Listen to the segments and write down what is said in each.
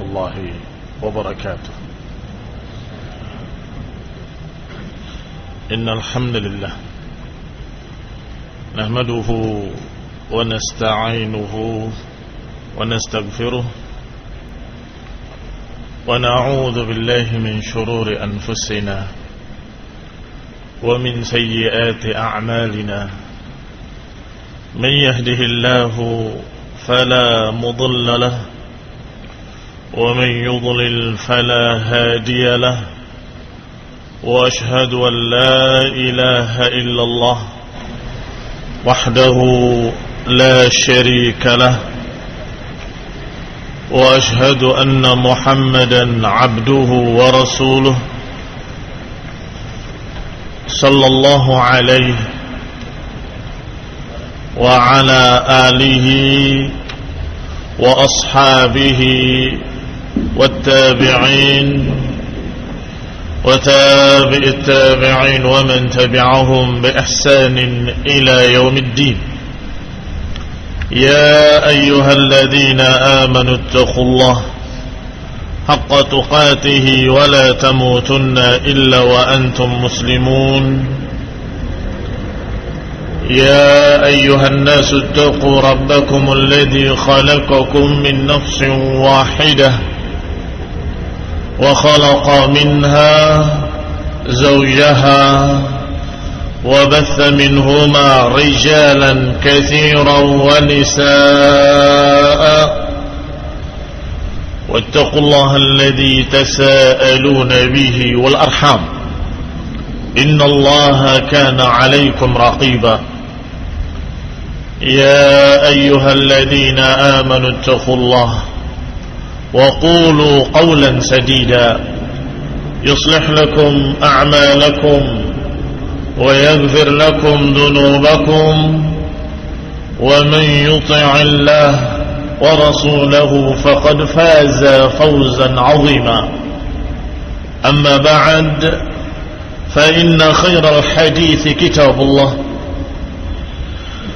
الله وبركاته. إن الحمد لله نحمده ونستعينه ونستغفره ونعوذ بالله من شرور أنفسنا ومن سيئات أعمالنا. من يهده الله فلا مضل له ومن يضلل فلا هادي له. وأشهد أن لا إله إلا الله وحده لا شريك له. وأشهد أن محمدا عبده ورسوله صلى الله عليه وعلى آله وأصحابه والتابعين وتابع التابعين ومن تبعهم بإحسان إلى يوم الدين. يا أيها الذين آمنوا اتقوا الله حق تقاته ولا تموتن إلا وأنتم مسلمون. يا أيها الناس اتقوا ربكم الذي خلقكم من نفس واحدة وخلق منها زوجها وبث منهما رجالا كثيرا ونساء. واتقوا الله الذي تساءلون به والأرحام إن الله كان عليكم رقيبا. يا أيها الذين آمنوا اتقوا الله وقولوا قولا سديدا يصلح لكم أعمالكم ويغفر لكم ذنوبكم ومن يطع الله ورسوله فقد فاز فوزا عظيما. أما بعد فإن خير الحديث كتاب الله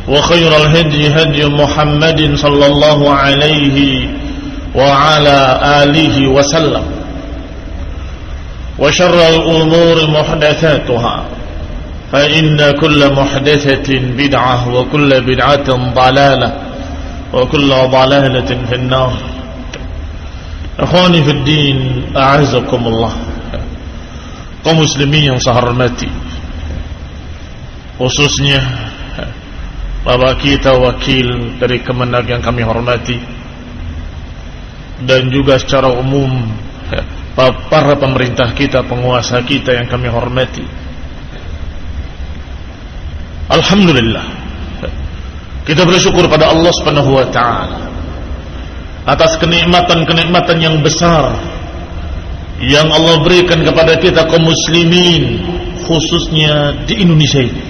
وخير الهدي هدي محمد صلى الله عليه وعلى آله وسلم وشر الأمور محدثاتها فإن كل محدثة بدعة وكل بدعة ضلالة وكل ضلالة في النار. Akhwani fid din, a'azakumullah. Kaum muslimin yang saya hormati, khususnya Bapak kita wakil dari Kemenag yang kami hormati, dan juga secara umum para pemerintah kita, penguasa kita yang kami hormati. Alhamdulillah, kita bersyukur pada Allah Subhanahu wa taala atas kenikmatan-kenikmatan yang besar yang Allah berikan kepada kita kaum muslimin, khususnya di Indonesia ini.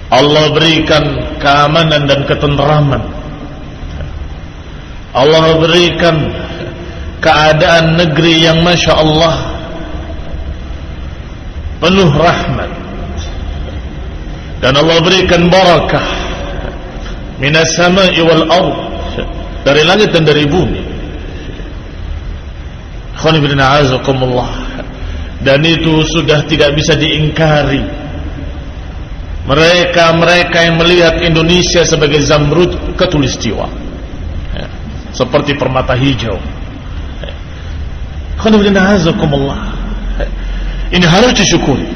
Allah berikan keamanan dan ketenteraman. Allah berikan keadaan negeri yang Masya Allah penuh rahmat. Dan Allah berikan barakah minas sama'i wal ard, dari langit dan dari bumi. Dan itu sudah tidak bisa diingkari. Mereka yang melihat Indonesia sebagai Zamrud Khatulistiwa, seperti permata hijau. Ini harus disyukuri.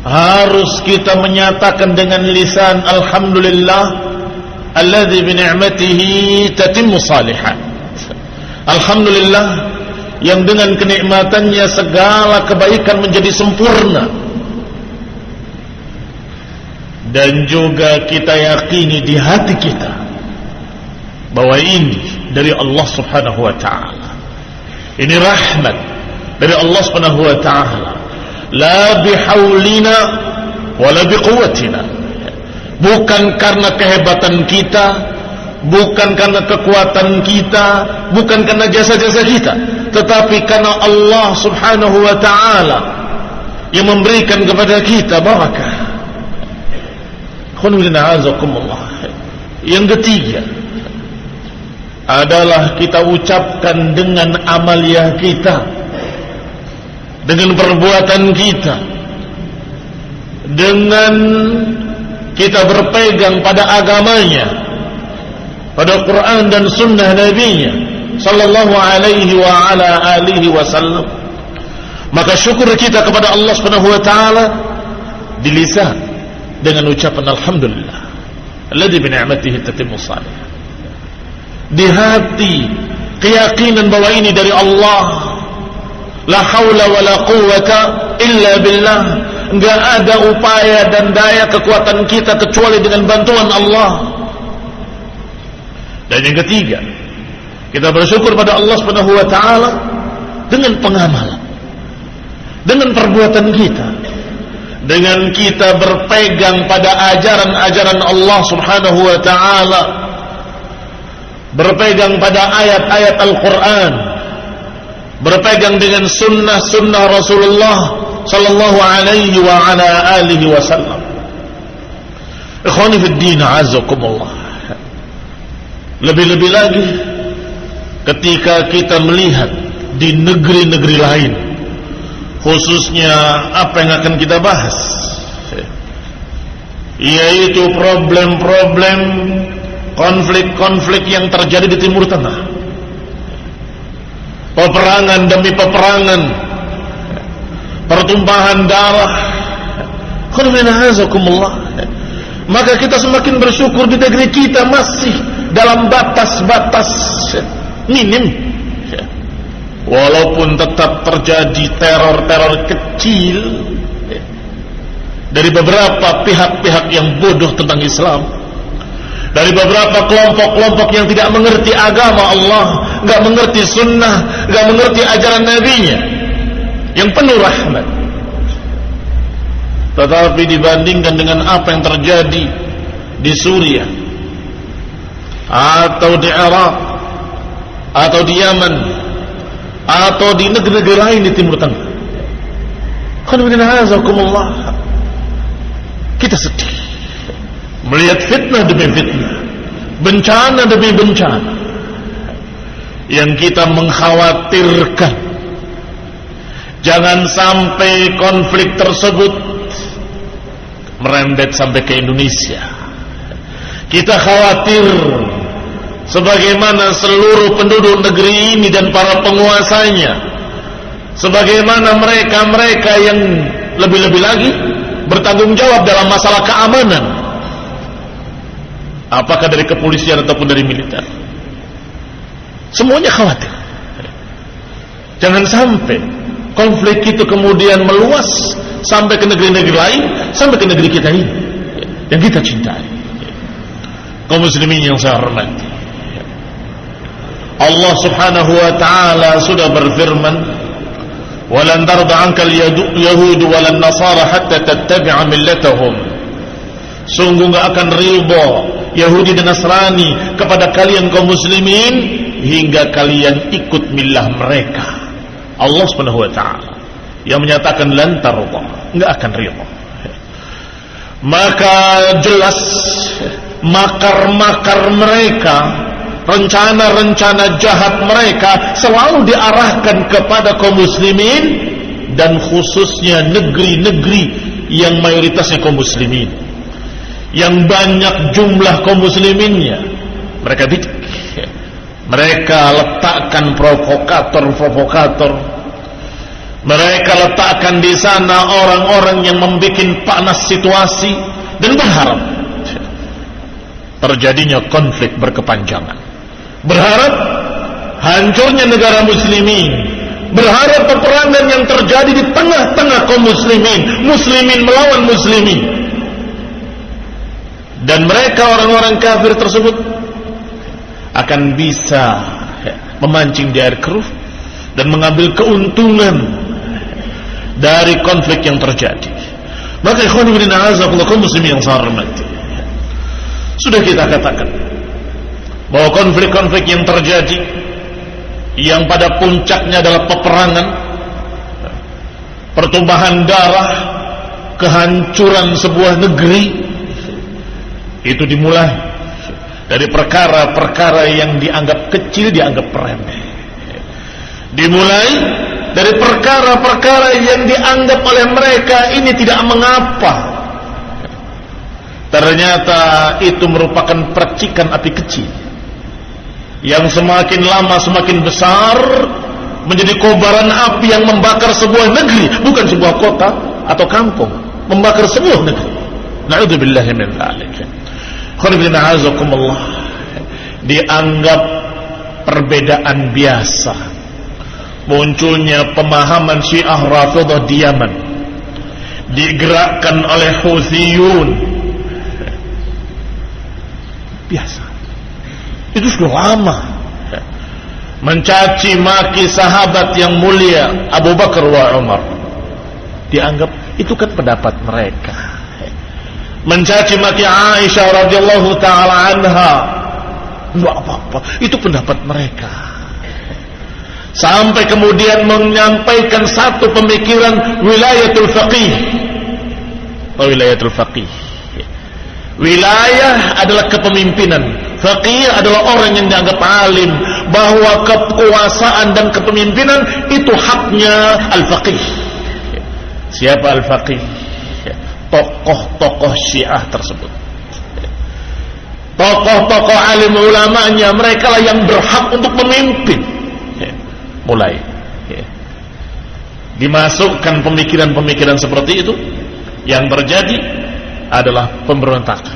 Harus kita menyatakan dengan lisan alhamdulillah alladzi bi ni'matihi tatimmu shalihat. Alhamdulillah yang dengan kenikmatannya segala kebaikan menjadi sempurna. Dan juga kita yakini di hati kita bahwa ini dari Allah Subhanahu wa taala. Ini rahmat dari Allah Subhanahu wa taala. La bihaulina wala biquwwatina. Bukan karena kehebatan kita, bukan karena kekuatan kita, bukan karena jasa-jasa kita, tetapi karena Allah Subhanahu wa taala yang memberikan kepada kita barakah. Yang ketiga, adalah kita ucapkan dengan amaliyah kita, dengan perbuatan kita, dengan kita berpegang pada agamanya, pada Quran dan sunnah Nabi-Nya sallallahu alaihi wa ala alihi wasallam. Maka syukur kita kepada Allah Subhanahu wa taala di lisan dengan ucapan alhamdulillah alladzi bi ni'matihi tatimmu shalihah. Di hati keyakinan bahwa ini dari Allah, la haula wala quwwata illa billah, enggak ada upaya dan daya kekuatan kita kecuali dengan bantuan Allah. Dan yang ketiga, kita bersyukur pada Allah Subhanahu wa taala dengan pengamalan, dengan perbuatan kita, dengan kita berpegang pada ajaran-ajaran Allah Subhanahu wa taala, berpegang pada ayat-ayat Al-Quran, berpegang dengan sunnah-sunnah Rasulullah sallallahu alaihi wa ala alihi wasallam. Ikhwani fid din, azakumullah. Lebih-lebih lagi ketika kita melihat di negeri-negeri lain, khususnya apa yang akan kita bahas, yaitu problem-problem, konflik-konflik yang terjadi di Timur Tengah, peperangan demi peperangan, pertumpahan darah, maka kita semakin bersyukur di negeri kita masih dalam batas-batas minim, walaupun tetap terjadi teror-teror kecil dari beberapa pihak-pihak yang bodoh tentang Islam, dari beberapa kelompok-kelompok yang tidak mengerti agama Allah, nggak mengerti sunnah, nggak mengerti ajaran Nabi-Nya yang penuh rahmat. Tetapi dibandingkan dengan apa yang terjadi di Suriah, atau di Irak, atau di Yaman, atau di negeri-negeri lain di Timur Tengah, kita sedih melihat fitnah demi fitnah, bencana demi bencana, yang kita mengkhawatirkan jangan sampai konflik tersebut merembet sampai ke Indonesia. Kita khawatir sebagaimana seluruh penduduk negeri ini dan para penguasanya, sebagaimana mereka-mereka yang lebih-lebih lagi bertanggung jawab dalam masalah keamanan, apakah dari kepolisian ataupun dari militer, semuanya khawatir jangan sampai konflik itu kemudian meluas sampai ke negeri-negeri lain, sampai ke negeri kita ini yang kita cintai. Kaum muslimin yang saya hormati, Allah Subhanahu wa taala sudah berfirman, "Walan tarda 'ankal yahud walan nasara hatta tattabi'a millatahum." Sungguh enggak akan ridha Yahudi dan Nasrani kepada kalian kaum muslimin hingga kalian ikut millah mereka. Allah Subhanahu wa taala yang menyatakan lan tarda, enggak akan ridha. Maka jelas makar-makar mereka, rencana-rencana jahat mereka selalu diarahkan kepada kaum muslimin, dan khususnya negeri-negeri yang mayoritasnya kaum muslimin, yang banyak jumlah kaum musliminnya. Mereka bidik, mereka letakkan provokator-provokator, mereka letakkan di sana orang-orang yang membuat panas situasi dan berharap terjadinya konflik berkepanjangan, berharap hancurnya negara muslimin, berharap peperangan yang terjadi di tengah-tengah kaum muslimin, muslimin melawan muslimin. Dan mereka orang-orang kafir tersebut akan bisa memancing di air keruh dan mengambil keuntungan dari konflik yang terjadi. Maka ikhwan fillah a'azakumullah, kaum muslimin yang saya hormati, sudah kita katakan bahwa konflik-konflik yang terjadi, yang pada puncaknya adalah peperangan, pertumpahan darah, kehancuran sebuah negeri, itu dimulai dari perkara-perkara yang dianggap kecil, dianggap remeh. Dimulai dari perkara-perkara yang dianggap oleh mereka ini tidak mengapa. Ternyata itu merupakan percikan api kecil yang semakin lama semakin besar, menjadi kobaran api yang membakar sebuah negeri, bukan sebuah kota atau kampung, membakar sebuah negeri. Na'udzubillahi min dzalik. Dianggap perbedaan biasa. Munculnya pemahaman Syiah Rafidhah di Yaman, digerakkan oleh Houthiyun. Biasa. Itu sudah lama. Mencaci maki sahabat yang mulia Abu Bakar wa Umar, dianggap itu kan pendapat mereka. Mencaci maki Aisyah radhiyallahu taala anha, enggak apa-apa, itu pendapat mereka. Sampai kemudian menyampaikan satu pemikiran wilayatul faqih. Wilayatul faqih. Wilayah adalah kepemimpinan, faqih adalah orang yang dianggap alim, bahwa kekuasaan dan kepemimpinan itu haknya al-faqih. Siapa al-faqih? Tokoh-tokoh Syiah tersebut, tokoh-tokoh alim ulamanya, mereka lah yang berhak untuk memimpin. Mulai dimasukkan pemikiran-pemikiran seperti itu, yang terjadi adalah pemberontakan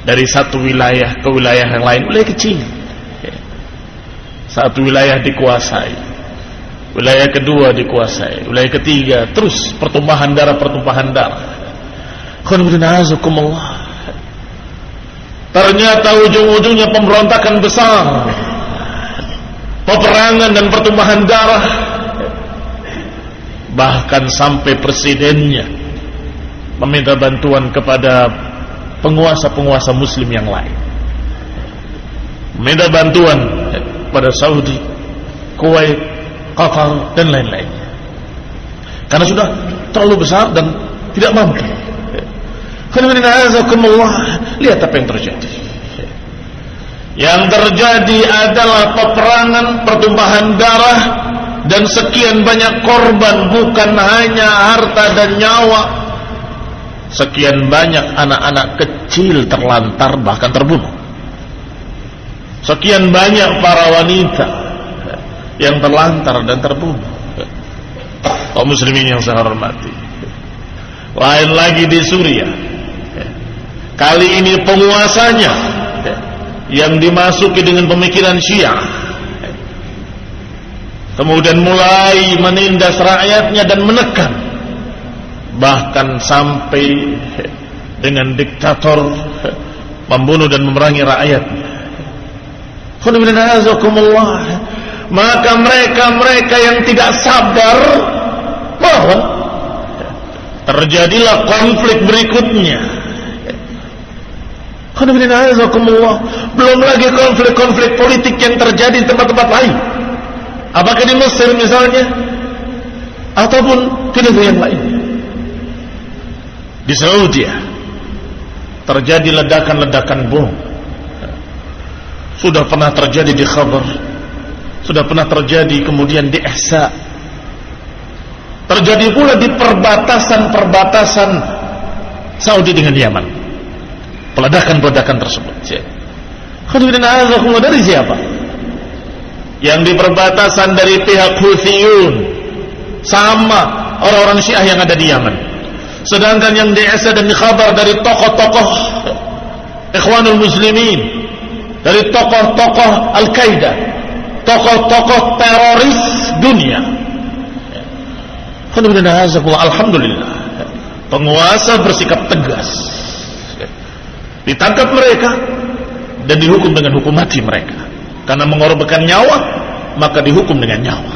dari satu wilayah ke wilayah yang lain, wilayah kecil. Satu wilayah dikuasai, wilayah kedua dikuasai, wilayah ketiga, terus pertumpahan darah. Ternyata ujung-ujungnya pemberontakan besar, peperangan dan pertumpahan darah. Bahkan sampai presidennya meminta bantuan kepada penguasa-penguasa muslim yang lain, meminta bantuan pada Saudi, Kuwait, Qatar dan lain-lainnya, karena sudah terlalu besar dan tidak mampu. Lihat apa yang terjadi. Yang terjadi adalah peperangan, pertumpahan darah, dan sekian banyak korban. Bukan hanya harta dan nyawa, sekian banyak anak-anak kecil terlantar bahkan terbunuh. Sekian banyak para wanita yang terlantar dan terbunuh. Kaum muslimin yang saya hormati, lain lagi di Suriah. Kali ini penguasanya yang dimasuki dengan pemikiran Syiah, kemudian mulai menindas rakyatnya dan menekan, bahkan sampai dengan diktator membunuh dan memerangi rakyatnya. Maka mereka yang tidak sabar, bahwa terjadilah konflik berikutnya. Belum lagi konflik-konflik politik yang terjadi di tempat-tempat lain, apakah di Mesir misalnya, ataupun di negeri yang lain. Di Saudi terjadi ledakan-ledakan bom. Sudah pernah terjadi di Khabar, sudah pernah terjadi kemudian di Ihsa, terjadi pula di perbatasan Saudi dengan Yaman, peledakan-peledakan tersebut. Dari siapa? Yang di perbatasan dari pihak Houthiyun, sama orang-orang Syiah yang ada di Yaman. Sedangkan yang di Ihsa dan di Khabar dari tokoh-tokoh Ikhwanul Muslimin, dari tokoh-tokoh Al-Qaeda, tokoh-tokoh teroris dunia. Alhamdulillah, penguasa bersikap tegas, ditangkap mereka dan dihukum dengan hukum mati mereka. Karena mengorbankan nyawa, maka dihukum dengan nyawa.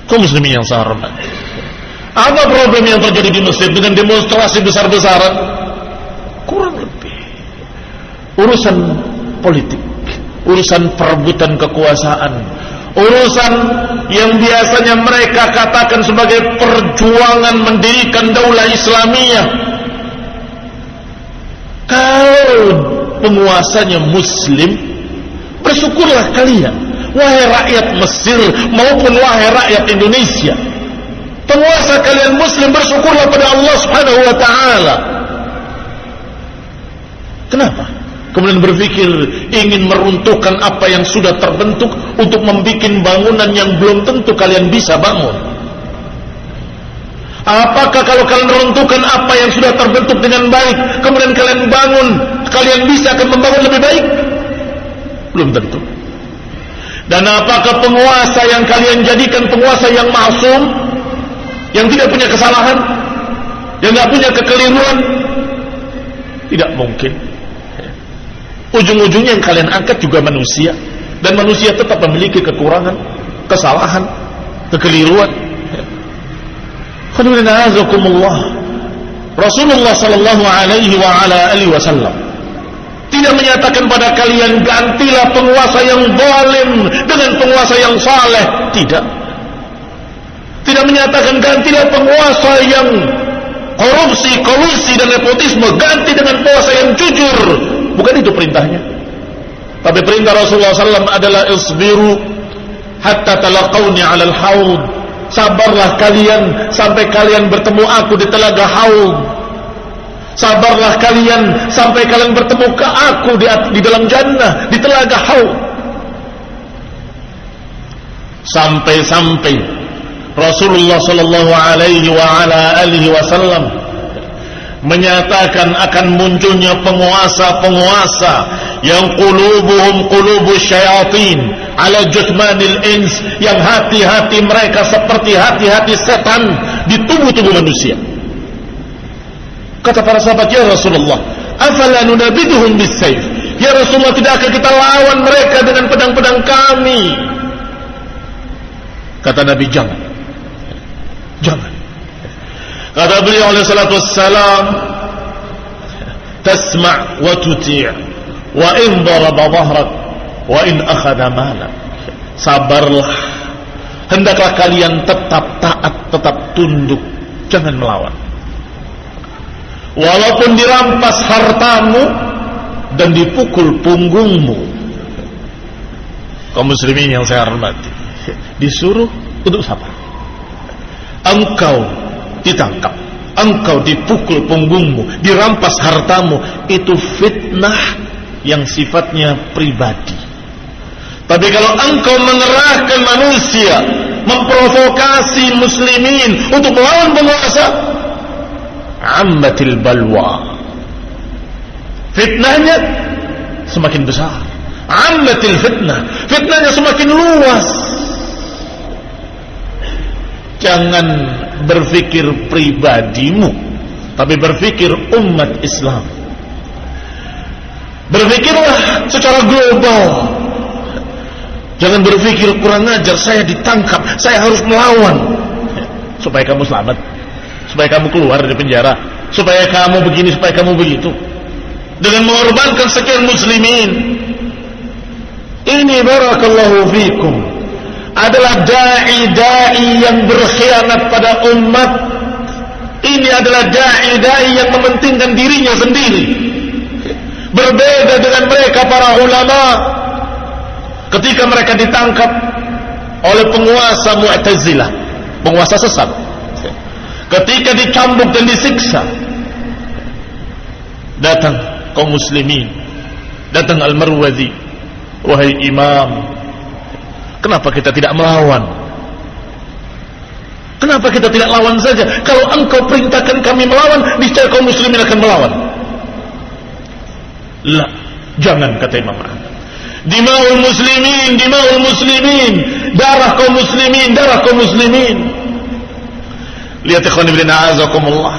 Kaum muslimin yang saya hormati, apa problem yang terjadi di Mesir dengan demonstrasi besar-besaran? Kurang lebih urusan politik, urusan perebutan kekuasaan, urusan yang biasanya mereka katakan sebagai perjuangan mendirikan daulah Islamiyah. Kalau penguasanya muslim, bersyukurlah kalian, wahai rakyat Mesir maupun wahai rakyat Indonesia. Penguasa kalian muslim, bersyukurlah pada Allah Subhanahu wa taala. Kenapa? Kemudian berpikir ingin meruntuhkan apa yang sudah terbentuk untuk membuat bangunan yang belum tentu kalian bisa bangun. Apakah kalau kalian meruntuhkan apa yang sudah terbentuk dengan baik, kemudian kalian bangun, kalian bisa akan membangun lebih baik? Belum tentu. Dan apakah penguasa yang kalian jadikan penguasa yang maksum, yang tidak punya kesalahan, yang tidak punya kekeliruan? Tidak mungkin. Ujung-ujungnya yang kalian angkat juga manusia, dan manusia tetap memiliki kekurangan, kesalahan, kekeliruan. Rasulullah sallallahu alaihi wa ala alihi wasallam tidak menyatakan pada kalian gantilah penguasa yang zalim dengan penguasa yang saleh. Tidak menyatakan gantilah penguasa yang korupsi, kolusi dan nepotisme, ganti dengan penguasa yang jujur. Bukan itu perintahnya. Tapi perintah Rasulullah SAW adalah isbiru hatta talaqawni 'alal haud. Sabarlah kalian sampai kalian bertemu aku di telaga haud. Sabarlah kalian sampai kalian bertemu ke aku di dalam jannah, di telaga haud. Sampai-sampai Rasulullah sallallahu alaihi wa ala alihi wasallam menyatakan akan munculnya penguasa-penguasa yang qulubuhum qulubus syayatin ala juthmanil ins, yang hati-hati mereka seperti hati-hati setan di tubuh-tubuh manusia. Kata para sahabat, ya Rasulullah, afala nunabiduhum bisayf? Ya Rasulullah, tidak akan kita lawan mereka dengan pedang-pedang kami? Kata Nabi, jangan. Kata beliau alaihi salatu wassalam, tasma' wa tuti' wa in daraba dhahrak wa in akhadha malak. Sabarlah, hendaklah kalian tetap taat, tetap tunduk, jangan melawan. Walaupun dirampas hartamu dan dipukul punggungmu. Kaum muslimin yang saya hormati, disuruh untuk sabar. Engkau ditangkap, engkau dipukul punggungmu, dirampas hartamu, itu fitnah yang sifatnya pribadi. Tapi kalau engkau mengerahkan manusia, memprovokasi muslimin untuk melawan penguasa, ammatil balwa, fitnahnya semakin besar. Ammatil fitnah, fitnahnya semakin luas. Jangan berpikir pribadimu, tapi berpikir umat Islam. Berpikirlah secara global. Jangan berpikir kurang ajar, saya ditangkap, saya harus melawan supaya kamu selamat, supaya kamu keluar dari penjara, supaya kamu begini, supaya kamu begitu, dengan mengorbankan sekian muslimin. Ini barakallahu fikum adalah da'i-da'i yang berkhianat pada umat. Ini adalah da'i-da'i yang mementingkan dirinya sendiri. Berbeda dengan mereka para ulama ketika mereka ditangkap oleh penguasa Mu'tazilah, penguasa sesat. Ketika dicambuk dan disiksa, datang kaum muslimin, datang Al-Marwazi, wahai imam, kenapa kita tidak melawan? Kenapa kita tidak lawan saja? Kalau engkau perintahkan kami melawan, niscaya kaum muslimin akan melawan. La, jangan, kata Imam Ahmad. Dima'ul muslimin, dima'ul muslimin, darah kaum muslimin, darah kaum muslimin. Lihat ikhwan ibn a'azakumullah,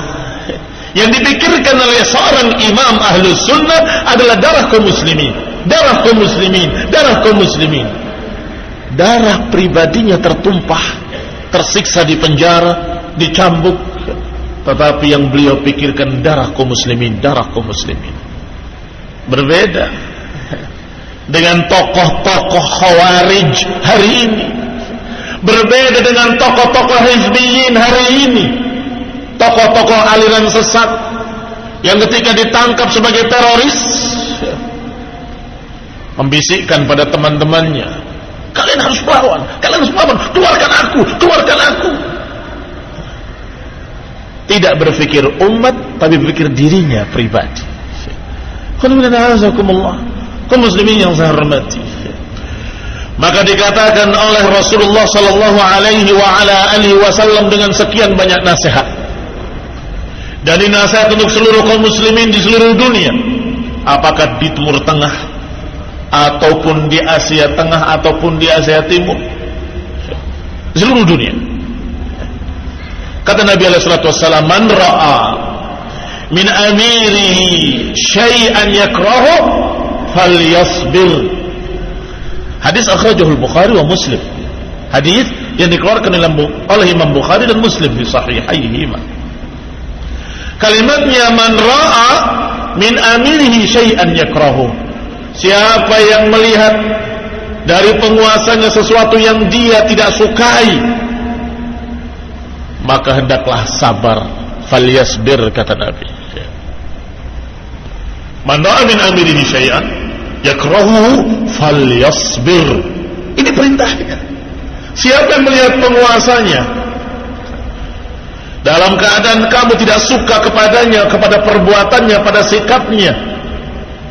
yang dipikirkan oleh seorang imam ahlus sunnah adalah darah kaum muslimin, darah kaum muslimin, darah kaum muslimin. Darah pribadinya tertumpah, tersiksa di penjara, dicambuk, tetapi yang beliau pikirkan darah kaum muslimin, darah kaum muslimin. Berbeda dengan tokoh-tokoh Khawarij hari ini, berbeda dengan tokoh-tokoh Hizbiyin hari ini, tokoh-tokoh aliran sesat yang ketika ditangkap sebagai teroris membisikkan pada teman-temannya, kalian harus melawan, keluarkan aku. Tidak berpikir umat, tapi berpikir dirinya pribadi. Kaum muslimin yang saya hormati, maka dikatakan oleh Rasulullah sallallahu alaihi wasallam dengan sekian banyak nasihat, dan ini nasihat untuk seluruh kaum muslimin di seluruh dunia, apakah di Timur Tengah ataupun di Asia Tengah ataupun di Asia Timur, di seluruh dunia. Kata Nabi alaihi salatu wassalam, man ra'a min amirihi syai'an yakrahu falyasbir. Hadis akhrajahu al-Bukhari wa Muslim. Hadis yang dikeluarkan oleh Imam Bukhari dan Muslim di sahihaihima. Kalimatnya man ra'a min amirihi syai'an yakrahu. Siapa yang melihat dari penguasanya sesuatu yang dia tidak sukai, maka hendaklah sabar. Falyasbir, kata Nabi. Man ra'a min amirihi syai'an yakrahu falyasbir. Ini perintahnya. Siapa yang melihat penguasanya dalam keadaan kamu tidak suka kepadanya, kepada perbuatannya, pada sikapnya,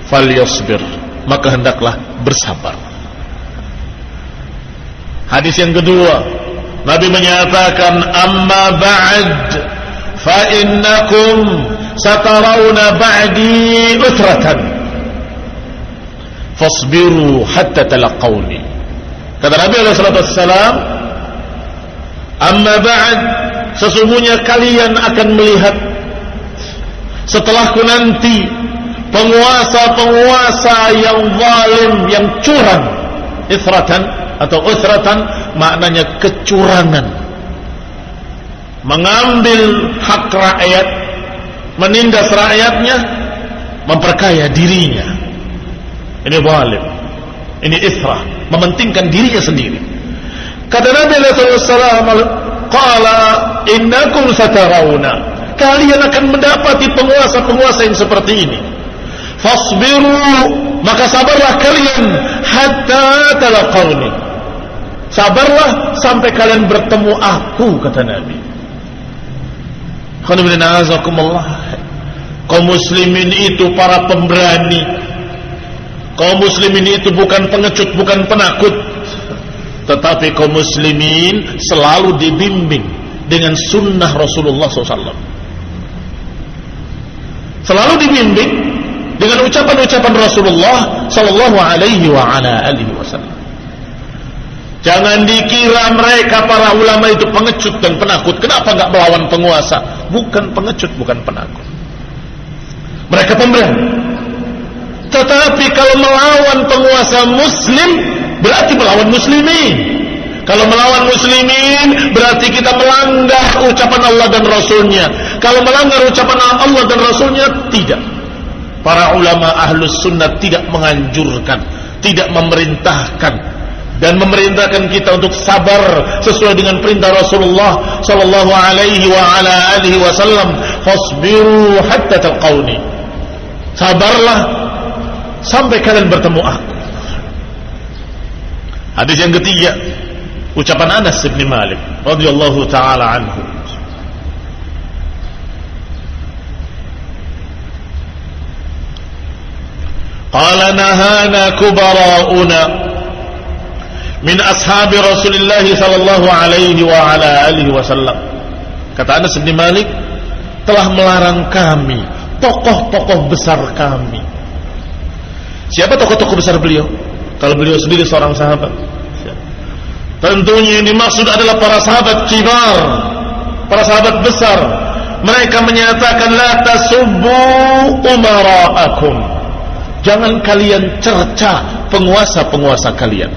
falyasbir, maka hendaklah bersabar. Hadis yang kedua, Nabi menyatakan, amma ba'd fa innakum satarawna ba'di utratan fasbiru hatta talaqawni. Kata Nabi alaihi salatu wassalam, amma ba'd, sesungguhnya kalian akan melihat setelahku nanti penguasa-penguasa yang zalim, yang curang. Ithratan atau usratan maknanya kecurangan, mengambil hak rakyat, menindas rakyatnya, memperkaya dirinya. Ini zalim, ini ithrah, mementingkan dirinya sendiri. Kata Nabi sallallahu alaihi wasallam, qala innakum satarawna, kalian akan mendapati penguasa-penguasa yang seperti ini. Fasbiru, maka sabarlah kalian hatta talaqawni, sabarlah sampai kalian bertemu aku, kata Nabi. Kaum muslimin itu para pemberani. Kaum muslimin itu bukan pengecut, bukan penakut, tetapi kaum muslimin selalu dibimbing dengan sunnah Rasulullah SAW. Selalu dibimbing dengan ucapan-ucapan Rasulullah sallallahu alaihi wasallam. Jangan dikira mereka para ulama itu pengecut dan penakut. Kenapa enggak melawan penguasa? Bukan pengecut, bukan penakut. Mereka pemberani. Tetapi kalau melawan penguasa muslim, berarti melawan muslimin. Kalau melawan muslimin, berarti kita melanggar ucapan Allah dan Rasulnya. Kalau melanggar ucapan Allah dan Rasulnya, tidak. Para ulama ahlus sunnah tidak menganjurkan, tidak memerintahkan, dan memerintahkan kita untuk sabar sesuai dengan perintah Rasulullah sallallahu alaihi wasallam. Fasbiru hatta talqawni, sabarlah sampai kalian bertemu aku. Hadis yang ketiga, ucapan Anas bin Malik radhiyallahu taala anhu. Qala nahana kubara'una min ashabi Rasulillah sallallahu alaihi wasallam. Kata Anas bin Malik, telah melarang kami, tokoh-tokoh besar kami. Siapa tokoh-tokoh besar beliau? Kalau beliau sendiri seorang sahabat, tentunya yang dimaksud adalah para sahabat kibar, para sahabat besar. Mereka menyatakan, la tasubbu umara'akum, jangan kalian cerca penguasa-penguasa kalian.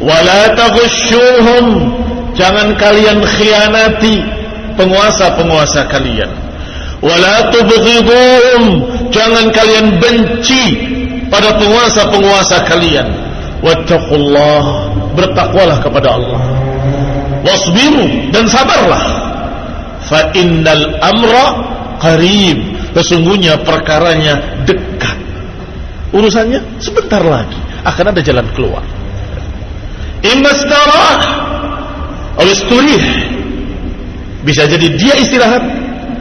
Wala taghushuhum, jangan kalian khianati penguasa-penguasa kalian. Wala tubghiduhum, jangan kalian benci pada penguasa-penguasa kalian. Wattaqullah, bertakwalah kepada Allah. Wasbiru, dan sabarlah. Fa innal amra qarib, sesungguhnya perkaranya dekat. urusannya sebentar lagi akan ada jalan keluar. Immastarah atau isturih, bisa jadi dia istirahat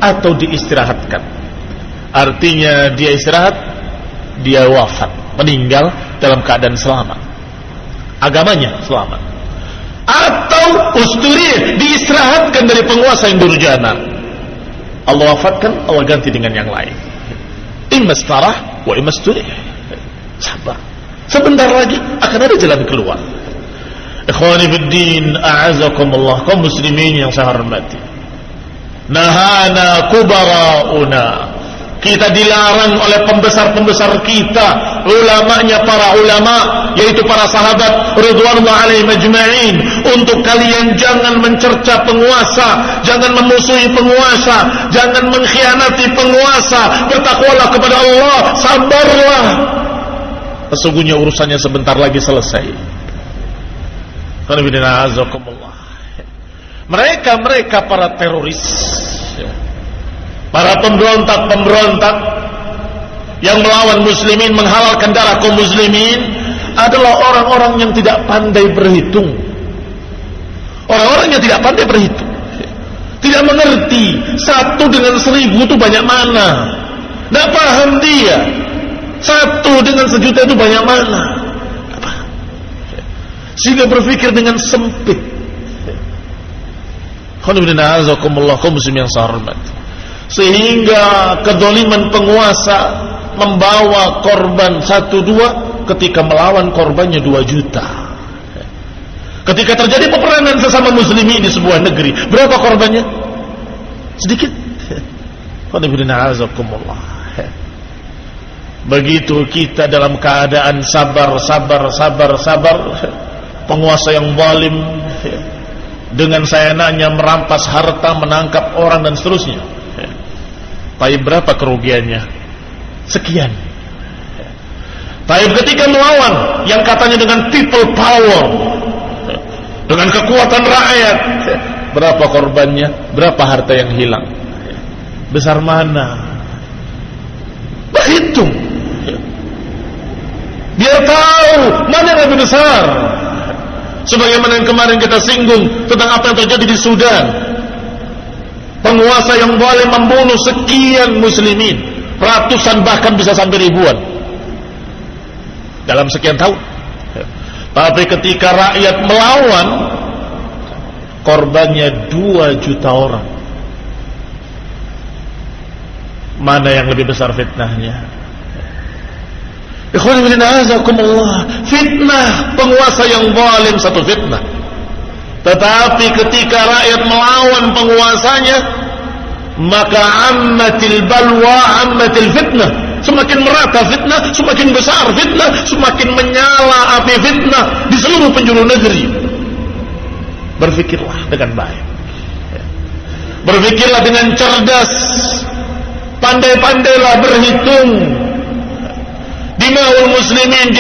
atau diistirahatkan. Artinya dia istirahat, dia wafat, meninggal dalam keadaan selamat, agamanya selamat. Atau usturih, diistirahatkan dari penguasa yang durjana, Allah wafatkan, Allah ganti dengan yang lain. Immastarah wa immasturih, sabar, sebentar lagi akan ada jalan keluar. Ikhwani fiddin, a'azakumullah, kaum muslimin yang saya hormati. Nahana kubarauna, kita dilarang oleh pembesar-pembesar kita, ulamanya para ulama, yaitu para sahabat ridwanullah alaihim ajma'in, untuk kalian jangan mencerca penguasa, jangan memusuhi penguasa, jangan mengkhianati penguasa, bertakwalah kepada Allah, sabarlah, sesungguhnya urusannya sebentar lagi selesai. Mereka para teroris, para pemberontak yang melawan muslimin, menghalalkan darah kaum muslimin, adalah orang-orang yang tidak pandai berhitung. Orang-orang yang tidak pandai berhitung, tidak mengerti 1 dengan 1000 itu banyak mana. Tidak paham dia 1 dengan 1.000.000 itu banyak mana, sehingga berpikir dengan sempit. Alhamdulillah, kaum muslim yang saya hormati, sehingga kezaliman penguasa membawa korban 1-2, ketika melawan korbannya 2 juta. Ketika terjadi peperangan sesama muslimin di sebuah negeri, berapa korbannya? Sedikit. Begitu kita dalam keadaan sabar, penguasa yang zalim dengan sayananya merampas harta, menangkap orang dan seterusnya. Tapi berapa kerugiannya? Sekian. Tapi ketika melawan yang katanya dengan people power, dengan kekuatan rakyat, berapa korbannya? Berapa harta yang hilang? Besar mana? Berhitung, biar tahu mana yang lebih besar. Sebagaimana yang kemarin kita singgung tentang apa yang terjadi di Sudan, penguasa yang boleh membunuh sekian muslimin, ratusan bahkan bisa sampai ribuan dalam sekian tahun. Tapi ketika rakyat melawan, korbannya 2 juta orang. Mana yang lebih besar fitnahnya? Fitnah penguasa yang zalim satu fitnah. Tetapi ketika rakyat melawan penguasanya, maka ammatil balwa, ammatil fitnah. Semakin merata fitnah, semakin besar fitnah, semakin menyala api fitnah di seluruh penjuru negeri. Berfikirlah dengan baik, berfikirlah dengan cerdas, pandai-pandailah berhitung. Dima'ul muslimin,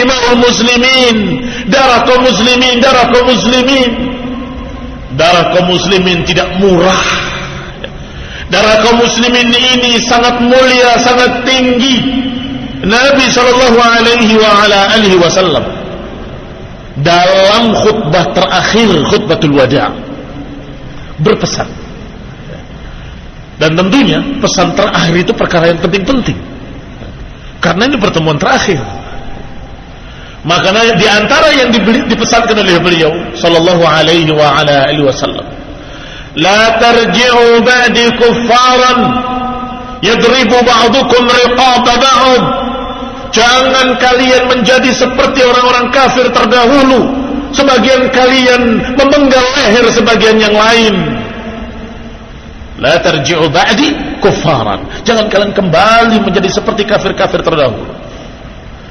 darah kaum muslimin, darah kaum muslimin tidak murah. Darah kaum muslimin ini sangat mulia, sangat tinggi. Nabi sallallahu alaihi wasallam dalam khutbah terakhir, khutbatul wada', berpesan. Dan tentunya pesan terakhir itu perkara yang penting-penting, karena ini pertemuan terakhir. Makanya di antara yang dipesankan oleh beliau sallallahu alaihi wasallam, la tarji'u ba'di kuffaran yadribu ba'dukum riqaba ba'd. Jangan kalian menjadi seperti orang-orang kafir terdahulu, sebagian kalian memenggal leher sebagian yang lain. La tarji'u ba'di kuffaran, jangan kalian kembali menjadi seperti kafir-kafir terdahulu.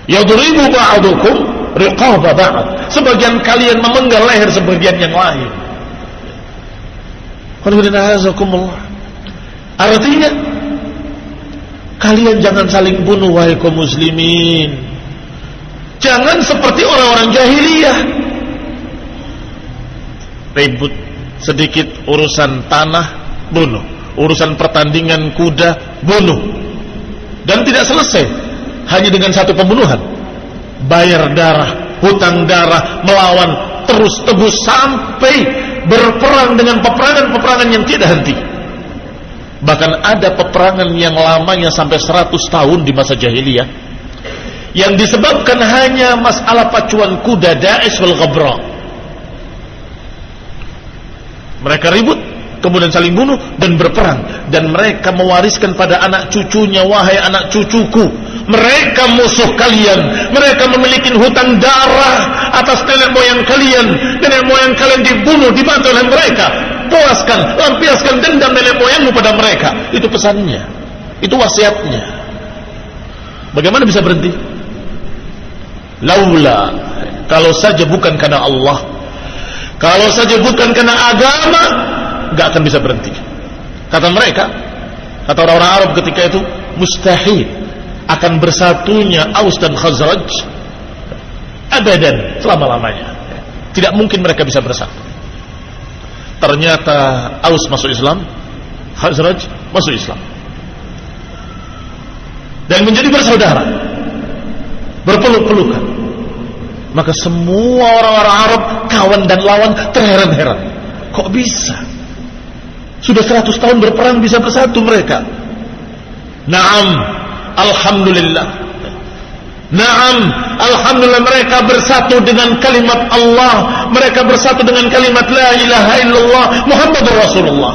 Yadribu ba'dukum riqaba ba'd, sebagian kalian memenggal leher sebagian yang lain. Artinya kalian jangan saling bunuh, wahai kaum muslimin. Jangan seperti orang-orang jahiliyah, ribut sedikit urusan tanah, bunuh, urusan pertandingan kuda, bunuh, dan tidak selesai hanya dengan satu pembunuhan. bayar darah, hutang darah, melawan terus tebus sampai berperang dengan peperangan-peperangan yang tidak henti. Bahkan ada peperangan yang lamanya sampai 100 tahun di masa jahiliyah, yang disebabkan hanya masalah pacuan kuda Da'ish wal Ghabra. Mereka ribut, kemudian saling bunuh dan berperang, dan mereka mewariskan pada anak cucunya, wahai anak cucuku, mereka musuh kalian, mereka memiliki hutang darah atas nenek moyang kalian. Nenek moyang kalian dibunuh, dibantu oleh mereka. Puaskan, lampiaskan dendam nenek moyangmu pada mereka. Itu pesannya, itu wasiatnya. Bagaimana bisa berhenti? Laula, kalau saja bukan karena Allah, kalau saja bukan karena agama, gak akan bisa berhenti. Kata mereka, kata orang-orang Arab ketika itu, mustahil akan bersatunya Aus dan Khazraj abadan, selama-lamanya. Tidak mungkin mereka bisa bersatu. Ternyata Aus masuk Islam, Khazraj masuk Islam, dan menjadi bersaudara, berpeluk-pelukan. Maka semua orang-orang Arab, kawan dan lawan, terheran-heran. Kok bisa? Sudah 100 tahun berperang bisa bersatu mereka. Naam, alhamdulillah. Naam, alhamdulillah, mereka bersatu dengan kalimat Allah. Mereka bersatu dengan kalimat la ilaha illallah Muhammadur Rasulullah.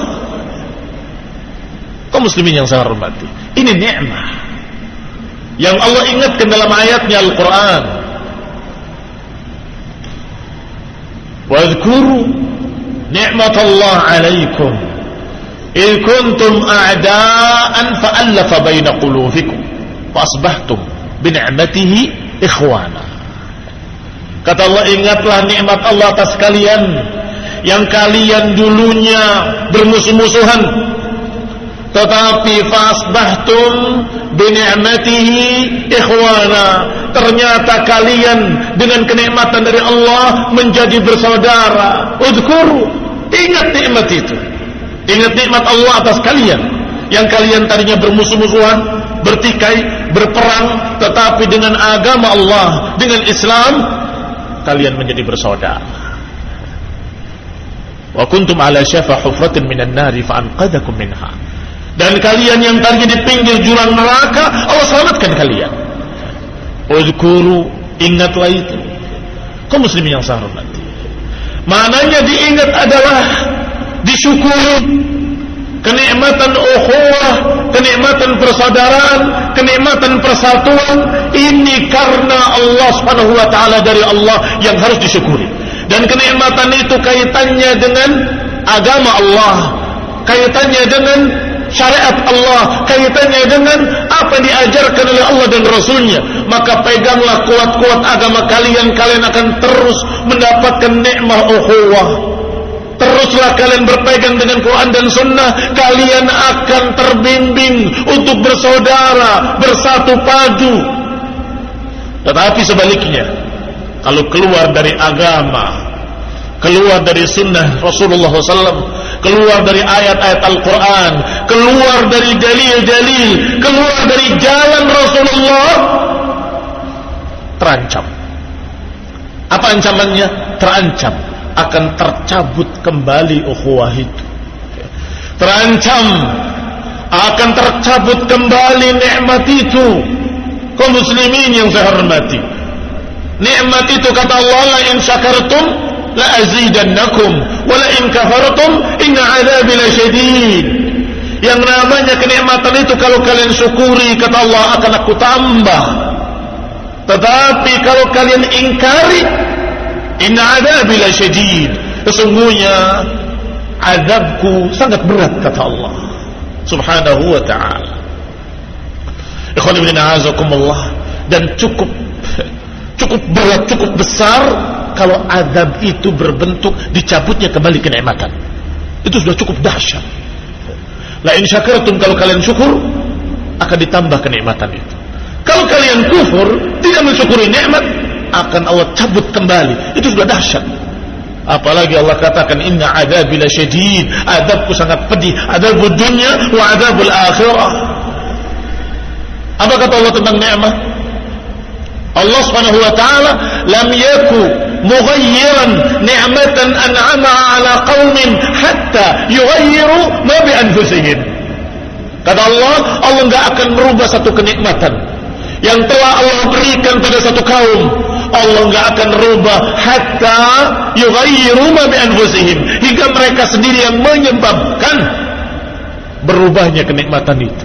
Kaum muslimin yang saya hormati, ini nikmat yang Allah ingatkan dalam ayatnya Al-Quran. Wadhkuru ni'matallah alaikum idh kuntum a'da'an fa'allafa baina qulubikum fa'asbahtum bini'matihi ikhwana. Kata Allah, ingatlah nikmat Allah atas kalian yang kalian dulunya bermusuh-musuhan, tetapi fasbahtum bini'matihi ikhwana, ternyata kalian dengan kenikmatan dari Allah menjadi bersaudara. Udhkuru, ingat nikmat itu, ingat nikmat Allah atas kalian yang kalian tadinya bermusuh-musuhan, bertikai, berperang, tetapi dengan agama Allah, dengan Islam, kalian menjadi bersaudara. Wa kuntum ala syafa hufratin minan nari fa anqadakum minha. Dan kalian yang tadinya di pinggir jurang neraka, Allah selamatkan kalian. Uzkuru, ingatlah itu. Kaum muslimin yang saya hormati, maknanya diingat adalah disyukuri kenikmatan ukhuwah, kenikmatan persaudaraan, kenikmatan persatuan. Ini karena Allah Subhanahu wa taala, dari Allah yang harus disyukuri. Dan kenikmatan itu kaitannya dengan agama Allah, kaitannya dengan syariat Allah, kaitannya dengan apa yang diajarkan oleh Allah dan Rasulnya. Maka peganglah kuat-kuat agama kalian, kalian akan terus mendapatkan nikmat ukhuwah. Teruslah kalian berpegang dengan Quran dan Sunnah, kalian akan terbimbing untuk bersaudara, bersatu padu. Tetapi sebaliknya, kalau keluar dari agama, keluar dari Sunnah Rasulullah SAW, keluar dari ayat-ayat Al-Quran, keluar dari dalil-dalil, keluar dari jalan Rasulullah, terancam. Apa ancamannya? Terancam akan tercabut kembali ukhuwah itu. Terancam akan tercabut kembali nikmat itu. Kaum muslimin yang saya hormati, nikmat itu kata Allah, la in syakartum la azidannakum wa la in kafartum inna 'adzabi lasyadid. Yang namanya kenikmatan itu kalau kalian syukuri, kata Allah, akan aku tambah. Tetapi kalau kalian ingkari, inna 'adzabi lasyadid, sesungguhnya azabku sangat berat, kata Allah Subhanahu wa ta'ala. Ikhwan ibn a'azakumullah, dan cukup berat, cukup besar kalau azab itu berbentuk dicabutnya kembali kenikmatan. Itu sudah cukup dahsyat. La in syakartum, kalau kalian syukur akan ditambah kenikmatan itu. Kalau kalian kufur, tidak mensyukuri nikmat, akan Allah cabut kembali. Itu sudah dahsyat. Apalagi Allah katakan inna adzabi lasyadid, adabku sangat pedih, adzabud dunya wa adzabul akhirah. Apa kata Allah tentang nikmat? Allah Subhanahu wa taala lam yaku mughayyiran ni'matan an'amaha 'ala qaumin hatta yughayyiru ma bi anfusihim. Kata Allah, Allah enggak akan merubah satu kenikmatan yang telah Allah berikan pada satu kaum. Allah enggak akan merubah hatta yughayyiru ma bi anfusihim, hingga mereka sendiri yang menyebabkan berubahnya kenikmatan itu.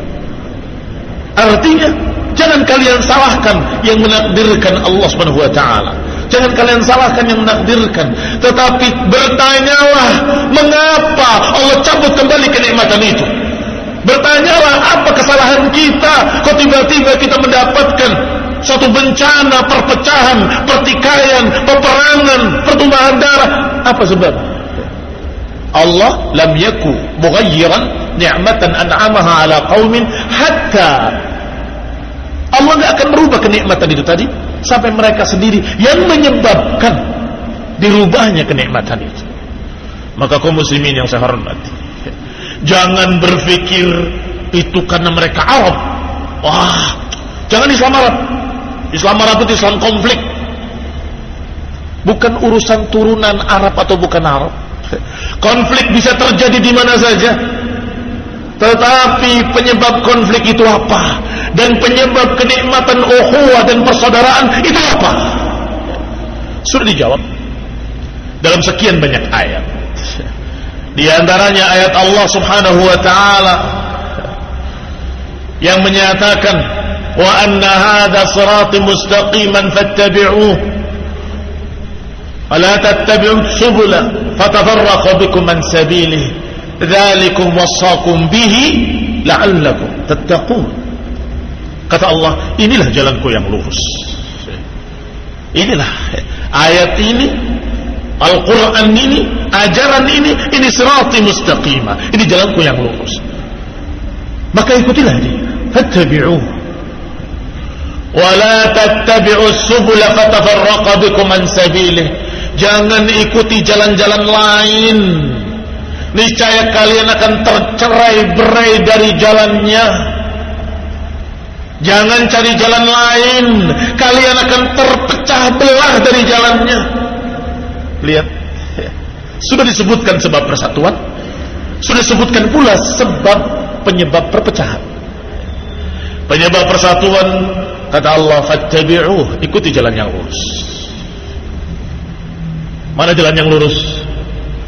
Artinya, jangan kalian salahkan yang menakdirkan Allah Subhanahu wa taala. Jangan kalian salahkan yang menakdirkan, tetapi bertanyalah mengapa Allah cabut kembali kenikmatan itu. Bertanyalah apa kesalahan kita kok tiba-tiba kita mendapatkan suatu bencana, perpecahan, pertikaian, peperangan, pertumpahan darah. Apa sebab? Allah lam yaku mughayyiran ni'matan an'amaha 'ala qaumin hatta, Allah tidak akan merubah kenikmatan itu tadi sampai mereka sendiri yang menyebabkan dirubahnya kenikmatan itu. Maka kaum muslimin yang saya hormati, jangan berpikir itu karena mereka Arab. Wah, jangan Islam Arab. Islam Arab itu Islam konflik. Bukan urusan turunan Arab atau bukan Arab. Konflik bisa terjadi di mana saja. Tetapi penyebab konflik itu apa? Dan penyebab kenikmatan ukhuwah dan persaudaraan itu apa? Sudah dijawab dalam sekian banyak ayat. Di antaranya ayat Allah Subhanahu wa taala yang menyatakan, wa anna hadha sirati mustaqiman fattabi'uhu wa la tattabi'us subula fatafarraqu bikum an sabilihi dzalikum wassakum bihi la'allakum tattaqun. Kata Allah, inilah jalanku yang lurus. Inilah ayat ini, Al-Quran ini, ajaran ini sirati mustaqimah. Ini jalanku yang lurus. Maka ikutilah dia. Fattabi'uhu wa la tattabi'us subula fatafarraqa bikum an sabilihi. Jangan ikuti jalan-jalan lain, niscaya kalian akan tercerai-berai dari jalannya. Jangan cari jalan lain, kalian akan terpecah belah dari jalannya. Lihat, sudah disebutkan sebab persatuan, sudah disebutkan pula sebab penyebab perpecahan. Penyebab persatuan, kata Allah, fattabi'uh, ikuti jalan yang lurus. Mana jalan yang lurus?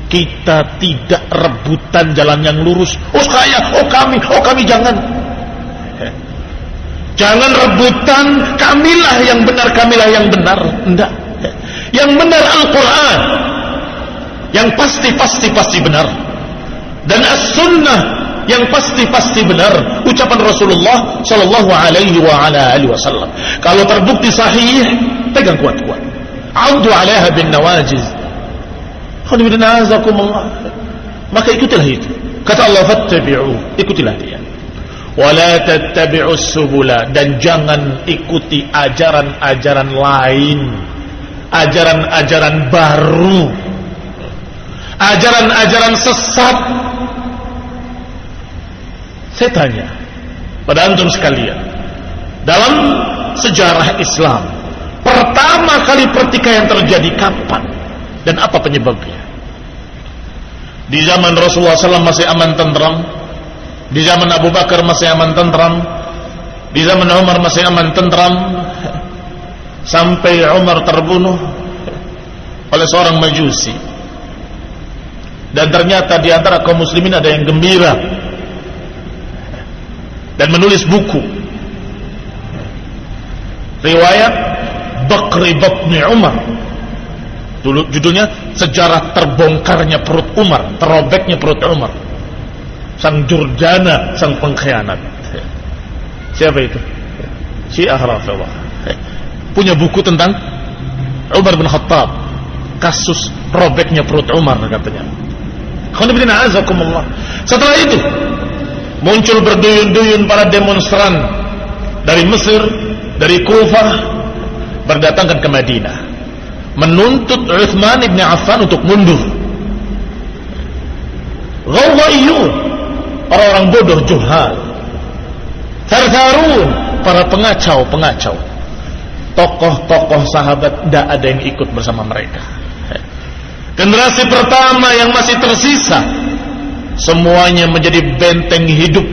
Kita tidak rebutan jalan yang lurus. Oh saya, oh kami, jangan. Jangan rebutan kamilah yang benar, kamilah yang benar. Enggak. Yang benar Al-Quran, yang pasti benar, dan As-Sunnah yang pasti benar, ucapan Rasulullah Sallallahu Alaihi Wasallam. Kalau terbukti sahih, pegang kuat-kuat. Audu alaiha bin nawajiz. Maka ikutilah itu. Kata Allah, fattabi'u, ikutilah dia. Wala tattabi'us subula, dan jangan ikuti ajaran-ajaran lain, ajaran-ajaran baru, ajaran-ajaran sesat. Saya tanya pada antum sekalian, dalam sejarah Islam pertama kali pertikaian terjadi kapan dan apa penyebabnya? Di zaman Rasulullah SAW masih aman tentram, di zaman Abu Bakar masih aman tentram, di zaman Umar masih aman tentram, sampai Umar terbunuh oleh seorang Majusi. Dan ternyata di antara kaum muslimin ada yang gembira dan menulis buku. Riwayat Bakri Babni Umar. Dulu judulnya sejarah terbongkarnya perut Umar, terobeknya perut Umar. Sang jurjana, sang pengkhianat. Siapa itu? Syiah Rafidhah. Punya buku tentang Umar bin Khattab, kasus robeknya perut Umar katanya. Setelah itu muncul berduyun-duyun para demonstran dari Mesir, dari Kufah, berdatangan ke Madinah, menuntut Utsman bin Affan untuk mundur. Ghawwaiyun, orang-orang bodoh, juhal. Thartharun, para pengacau-pengacau. tokoh-tokoh sahabat tidak ada yang ikut bersama mereka. Generasi pertama yang masih tersisa, semuanya menjadi benteng hidup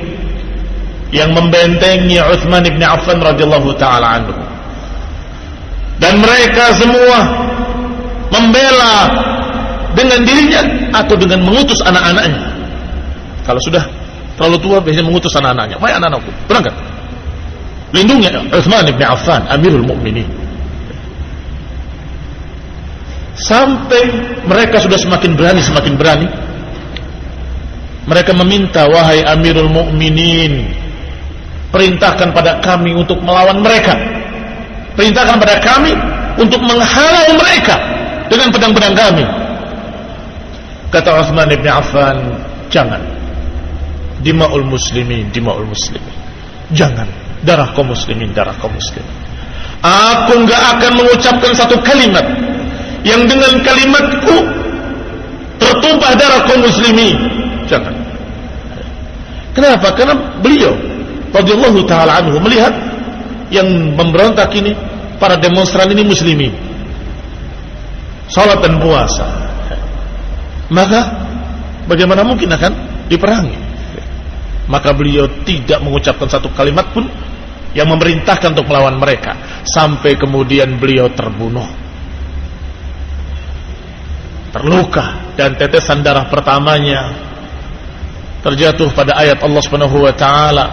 yang membentengi Utsman bin Affan radhiyallahu taala anhu. Dan mereka semua membela dengan dirinya atau dengan mengutus anak-anaknya. Kalau sudah terlalu tua biasanya mengutus anak-anaknya. "Hai anak-anakku, berangkat. Lindungi Utsman bin Affan, Amirul Mukminin." Sampai mereka sudah semakin berani, mereka meminta, "Wahai Amirul Mukminin, perintahkan pada kami untuk melawan mereka. Perintahkan pada kami untuk menghalau mereka dengan pedang-pedang kami." Kata Utsman bin Affan, "Jangan. Dima'ul muslimin. Jangan. Darah kaum muslimin. Aku enggak akan mengucapkan satu kalimat yang dengan kalimatku tertumpah darah kaum muslimin. Jangan." Kenapa? Karena beliau radhiyallahu taala anhu melihat yang memberontak ini, para demonstran ini muslimin, salat dan puasa, maka bagaimana mungkin akan diperangi? Maka beliau tidak mengucapkan satu kalimat pun yang memerintahkan untuk melawan mereka, sampai kemudian beliau terbunuh, terluka, dan tetesan darah pertamanya terjatuh pada ayat Allah Subhanahu wa taala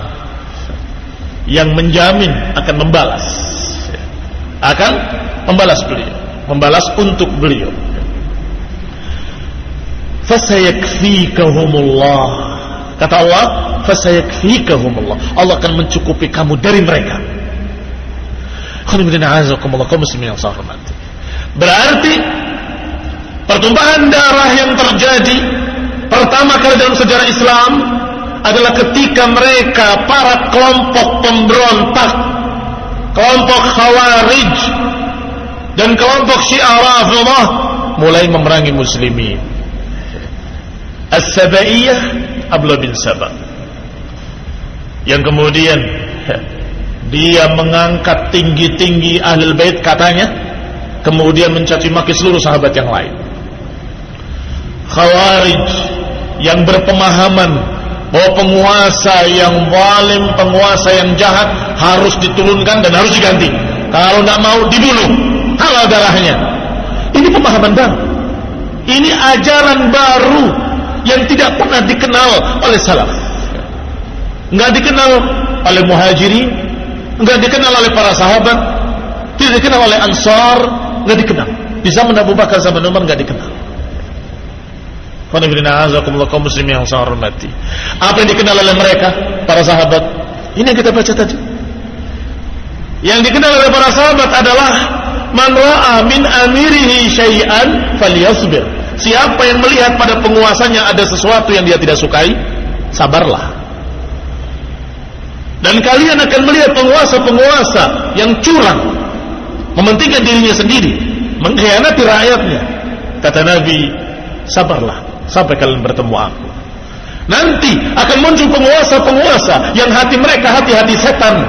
yang menjamin akan membalas beliau, membalas untuk beliau. Fasayakfikahumullah, kata Allah, fasayakfikahumullah, Allah akan mencukupi kamu dari mereka. Berarti pertumpahan darah yang terjadi pertama kali dalam sejarah Islam adalah ketika mereka, para kelompok pemberontak, kelompok Khawarij dan kelompok Syiah Rafidhah mulai memerangi muslimin. As-Sabaiyah, Abdullah bin Saba, yang kemudian dia mengangkat tinggi-tinggi Ahlul Bait katanya, kemudian mencaci maki seluruh sahabat yang lain. Khawarij yang berpemahaman bahwa penguasa yang zalim, penguasa yang jahat harus diturunkan dan harus diganti. Kalau tidak mau dibunuh, halal darahnya. Ini pemahaman baru. Ini ajaran baru yang tidak pernah dikenal oleh salaf, nggak dikenal oleh muhajirin, nggak dikenal oleh para sahabat, tidak dikenal oleh ansar, nggak dikenal. Di zaman Abu Bakar, zaman Umar nggak dikenal. Kaum muslimin yang saya hormati, apa yang dikenal oleh mereka, para sahabat? Ini yang kita baca tadi. Yang dikenal oleh para sahabat adalah man ra'a min amirihi syai'an falyasbir. Siapa yang melihat pada penguasanya ada sesuatu yang dia tidak sukai, sabarlah. Dan kalian akan melihat penguasa-penguasa yang curang, mementingkan dirinya sendiri, mengkhianati rakyatnya. Kata Nabi, sabarlah sampai kalian bertemu aku. Nanti akan muncul penguasa-penguasa yang hati mereka hati-hati setan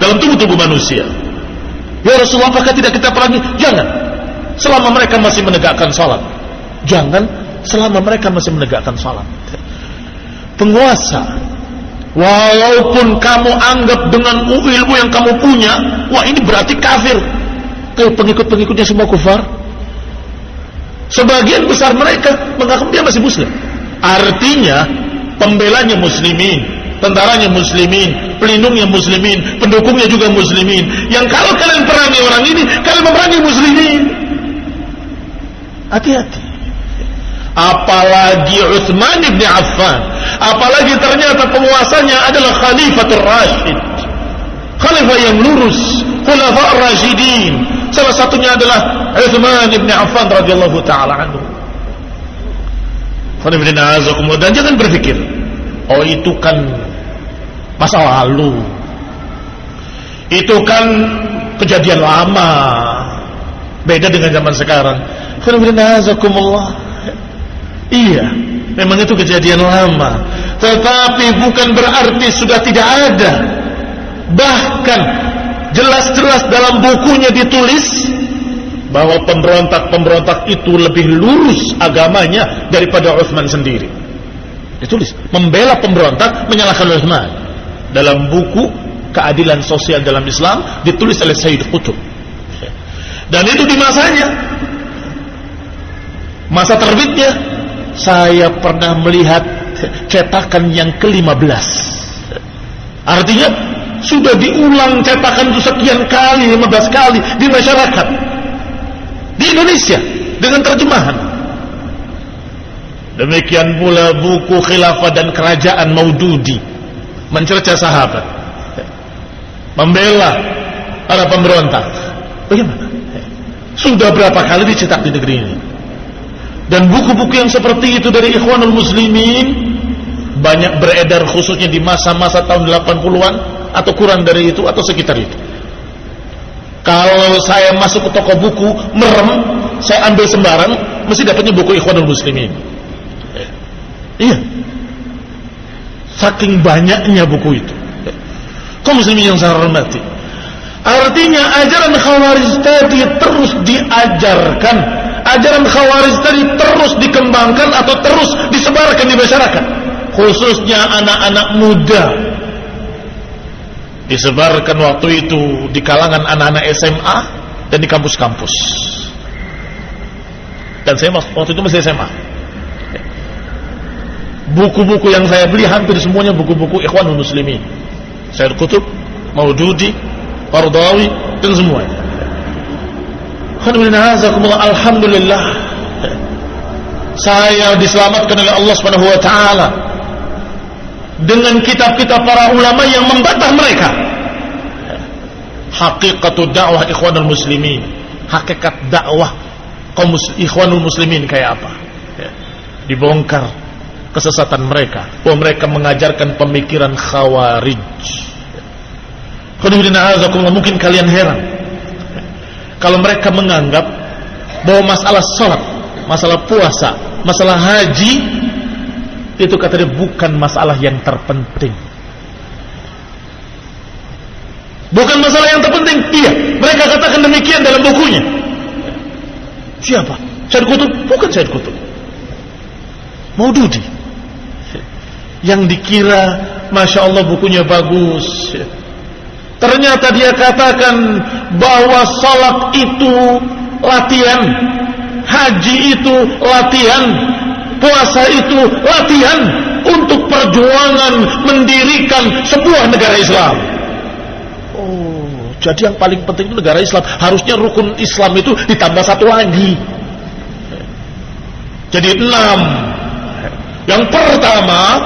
dalam tubuh-tubuh manusia. Ya Rasulullah, apakah tidak kita perangi? Jangan, selama mereka masih menegakkan salat. Jangan selama mereka masih menegakkan salat. Penguasa, walaupun kamu anggap dengan ilmu yang kamu punya, wah ini berarti kafir, tapi pengikut-pengikutnya semua kufar. Sebagian besar mereka mengaku dia masih muslim. Artinya pembelanya muslimin, tentaranya muslimin, pelindungnya muslimin, pendukungnya juga muslimin. Yang kalau kalian perangi orang ini, kalian memerangi muslimin. Hati-hati. Apalagi Utsman bin Affan, apalagi ternyata penguasanya adalah Khalifatul Rasyid, khalifah yang lurus, Khulafa' Rasyidin. Salah satunya adalah Utsman bin Affan radhiyallahu taala anhu. Dan jangan berpikir, oh itu kan masa lalu, itu kan kejadian lama, beda dengan zaman sekarang. Iya, memang itu kejadian lama, tetapi bukan berarti sudah tidak ada. Bahkan jelas-jelas dalam bukunya ditulis bahwa pemberontak-pemberontak itu lebih lurus agamanya daripada Utsman sendiri. Ditulis, membela pemberontak, menyalahkan Utsman. Dalam buku Keadilan Sosial dalam Islam, ditulis oleh Sayyid Qutb. Dan itu di masanya, masa terbitnya, saya pernah melihat cetakan yang ke-15. Artinya sudah diulang cetakan itu sekian kali, 15 kali di masyarakat di Indonesia dengan terjemahan. Demikian pula buku Khilafah dan Kerajaan Maududi, mencerca sahabat, membela para pemberontak. Bagaimana? Sudah berapa kali dicetak di negeri ini. Dan buku-buku yang seperti itu dari Ikhwanul Muslimin banyak beredar, khususnya di masa-masa tahun 80-an atau kurang dari itu atau sekitar itu. Kalau saya masuk ke toko buku, merem, saya ambil sembarang, mesti dapatnya buku Ikhwanul Muslimin. Iya, saking banyaknya buku itu. Kaum muslimin yang saya hormati, artinya ajaran Khawarij tadi terus diajarkan, ajaran Khawarij tadi terus dikembangkan atau terus disebarkan di masyarakat, khususnya anak-anak muda. Disebarkan waktu itu di kalangan anak-anak SMA dan di kampus-kampus. Dan saya waktu itu masih SMA. Buku-buku yang saya beli hampir semuanya buku-buku Ikhwanul Muslimin, Sayyid Qutb, Maududi, Qardawi, dan semuanya. Alhamdulillah, saya diselamatkan oleh Allah Subhanahu wa taala dengan kitab-kitab para ulama yang membantah mereka. Hakikatul dakwah Ikhwanul Muslimin, hakikat dakwah kaum Ikhwanul Muslimin kayak apa? Dibongkar kesesatan mereka, bahwa mereka mengajarkan pemikiran Khawarij. Mungkin kalian heran kalau mereka menganggap bahwa masalah salat, masalah puasa, masalah haji itu katanya bukan masalah yang terpenting. Bukan masalah yang terpenting. Iya, mereka katakan demikian dalam bukunya. Siapa? Sayyid Qutb? Bukan Sayyid Qutb. Maududi, yang dikira Masya Allah bukunya bagus, ternyata dia katakan bahwa salat itu latihan, haji itu latihan, puasa itu latihan untuk perjuangan mendirikan sebuah negara Islam. Oh, jadi yang paling penting itu negara Islam. Harusnya rukun Islam itu ditambah satu lagi, jadi 6. Yang pertama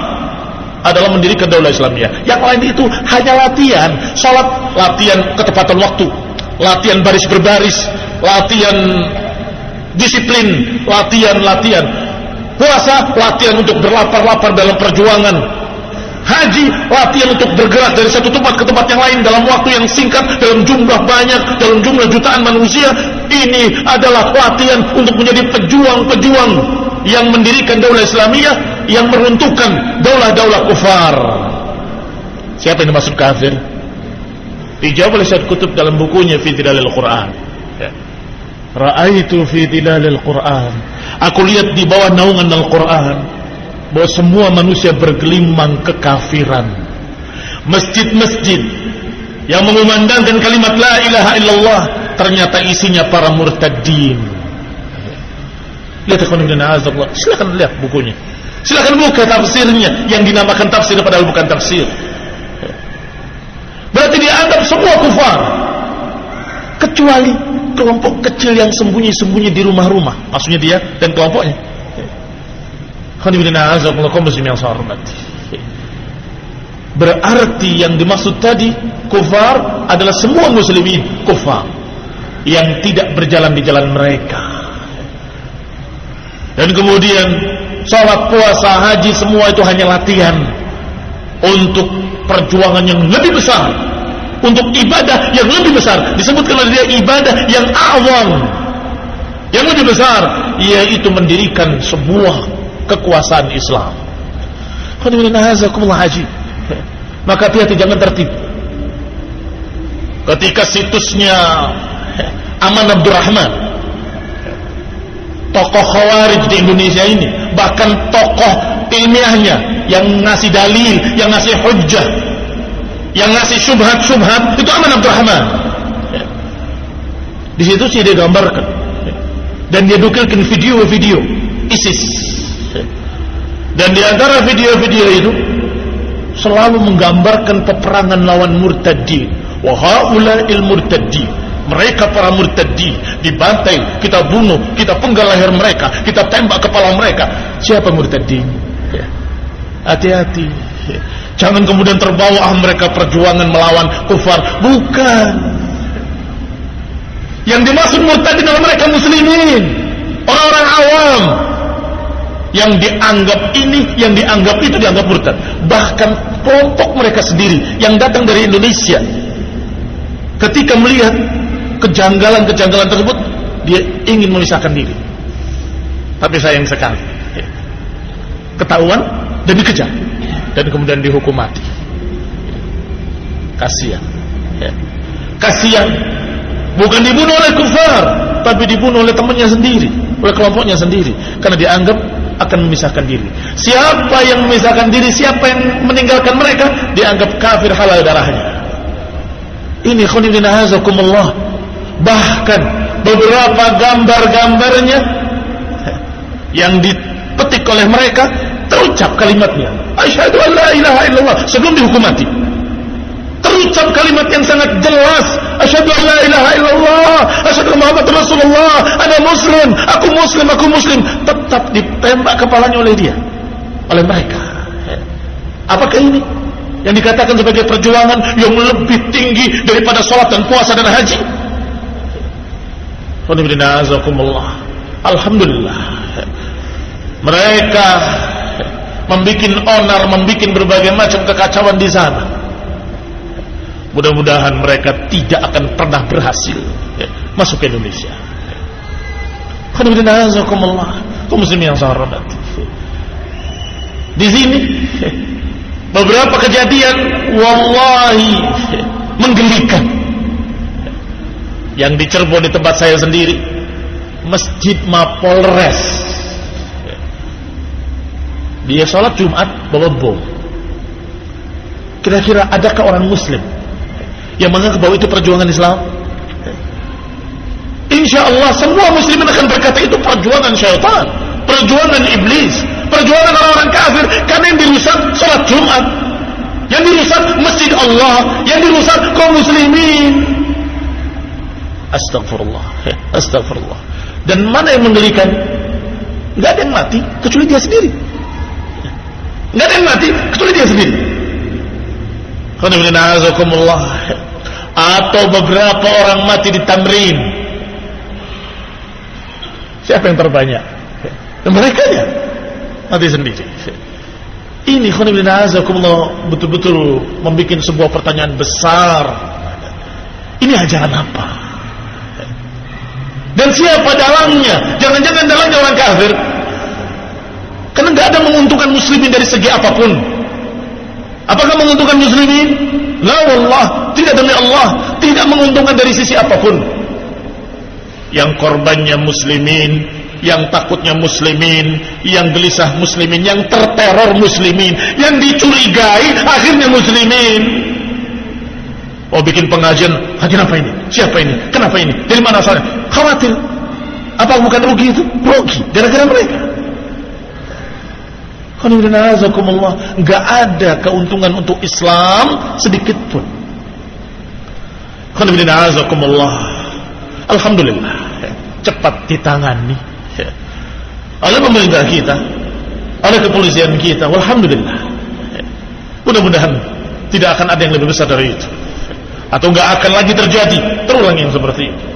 adalah mendirikan daulah Islamiyah. Yang lain itu hanya latihan. Salat, latihan ketepatan waktu, latihan baris berbaris, latihan disiplin, latihan. Puasa, latihan untuk berlapar-lapar dalam perjuangan. Haji, latihan untuk bergerak dari satu tempat ke tempat yang lain dalam waktu yang singkat, dalam jumlah banyak, dalam jumlah jutaan manusia. Ini adalah latihan untuk menjadi pejuang-pejuang yang mendirikan daulah Islamiyah, yang meruntuhkan daulah-daulah kufar. Siapa yang dimaksud kafir? Dijawab oleh Sayyid Qutb dalam bukunya Fi Dhilalil Quran. Ra'aitu fi dhilalil Quran, aku lihat di bawah naungan Al-Quran bahwa semua manusia bergelimang kekafiran. Masjid-masjid yang mengumandangkan kalimat la ilaha illallah ternyata isinya para murtadin. Lihat silakan lihat bukunya, silakan buka tafsirnya yang dinamakan tafsir padahal bukan tafsir. Berarti dianggap semua kufar kecuali kelompok kecil yang sembunyi-sembunyi di rumah-rumah, maksudnya dia dan kelompoknya. Berarti yang dimaksud tadi kufar adalah semua muslimin kufar yang tidak berjalan di jalan mereka. Dan kemudian salat, puasa, haji, semua itu hanya latihan untuk perjuangan yang lebih besar, untuk ibadah yang lebih besar. Disebutkan oleh dia ibadah yang a'zam, yang lebih besar, yaitu mendirikan sebuah kekuasaan Islam. Maka hati-hati, jangan tertipu. ketika situsnya Aman Abdurrahman, tokoh Khawarij di Indonesia ini, bahkan tokoh ilmiahnya yang ngasih dalil, yang ngasih hujjah, yang ngasih syubhat-syubhat, itu Aman Abdurrahman. Di situ sih dia gambarkan dan dia nukilkan video-video ISIS, dan di antara video-video itu selalu menggambarkan peperangan lawan murtadin. Wa haula'il murtadin, mereka para murtadin dibantai, kita bunuh, kita penggal leher mereka, kita tembak kepala mereka. Siapa murtadin? Hati-hati, jangan kemudian terbawa mereka perjuangan melawan kufar. Bukan. Yang dimaksud murtadin adalah mereka muslimin, orang-orang awam yang dianggap ini, yang dianggap itu, dianggap murtad. Bahkan kelompok mereka sendiri yang datang dari Indonesia, ketika melihat kejanggalan-kejanggalan tersebut, dia ingin memisahkan diri. Tapi sayang sekali, ketahuan dan dikejar, dan kemudian dihukum mati. Kasihan, kasihan. Bukan dibunuh oleh kufar, tapi dibunuh oleh temannya sendiri, oleh kelompoknya sendiri, karena dianggap akan memisahkan diri. Siapa yang memisahkan diri, siapa yang meninggalkan mereka, dianggap kafir, halal darahnya. Ini khonibina hazakumullah. Bahkan beberapa gambar-gambarnya yang dipetik oleh mereka, terucap kalimatnya asyhadu an la ilaha illallah sebelum dihukum mati. Terucap kalimat yang sangat jelas, asyhadu an la ilaha illallah, asyhadu Muhammad Rasulullah, ana muslim, aku muslim, aku muslim. Tetap ditembak kepalanya oleh dia, oleh mereka. Apakah ini yang dikatakan sebagai perjuangan yang lebih tinggi daripada sholat dan puasa dan haji? Alhamdulillah, mereka membikin onar, membikin berbagai macam kekacauan di sana. Mudah-mudahan mereka tidak akan pernah berhasil masuk ke Indonesia. Alhamdulillah, kaum muslimin yang saya hormati. Di sini beberapa kejadian wallahi menggelikan. Yang di Cirebon, di tempat saya sendiri, Masjid Mapolres, dia sholat Jumat bawa bom. Kira-kira adakah orang muslim yang menganggap bahwa itu perjuangan Islam? Insya Allah semua muslimin akan berkata itu perjuangan syaitan, perjuangan iblis, perjuangan orang-orang kafir. Karena yang dirusak sholat Jumat, yang dirusak masjid Allah, yang dirusak kaum muslimin. Astagfirullah, astagfirullah. Dan mana yang menggelikan? Nggak ada yang mati kecuali dia sendiri. Nggak ada yang mati kecuali dia sendiri. Atau beberapa orang mati di Tamrin. Siapa yang terbanyak? Mereka ya mati sendiri. Ini betul-betul membuat sebuah pertanyaan besar. Ini ajaran apa? Dan siapa dalangnya? Jangan-jangan dalangnya orang kafir. Karena nggak ada menguntungkan muslimin dari segi apapun. Apakah menguntungkan muslimin? La wallah, tidak, demi Allah, tidak menguntungkan dari sisi apapun. Yang korbannya muslimin, yang takutnya muslimin, yang gelisah muslimin, yang terteror muslimin, yang dicurigai akhirnya muslimin. Oh, bikin pengajian, haji apa ini? Siapa ini? Kenapa ini? Dari mana asalnya? Khawatir. Apa bukan rugi itu? Rugi gara-gara mereka. Enggak ada keuntungan untuk Islam sedikit pun. Alhamdulillah, cepat ditangani oleh pemerintah kita, oleh kepolisian kita. Alhamdulillah. Mudah-mudahan tidak akan ada yang lebih besar dari itu, atau enggak akan lagi terjadi terulang yang seperti itu.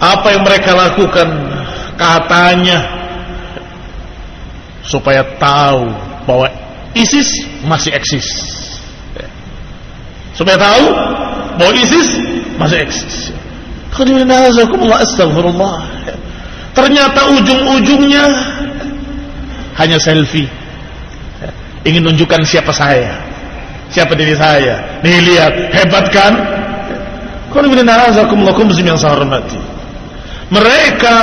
Apa yang mereka lakukan katanya supaya tahu bahwa ISIS masih eksis, supaya tahu bahwa ISIS masih eksis. Astagfirullah. Ternyata ujung-ujungnya hanya selfie, ingin menunjukkan siapa saya. Siapa diri saya? Nih lihat, hebat kan? Yang saya hormati. Mereka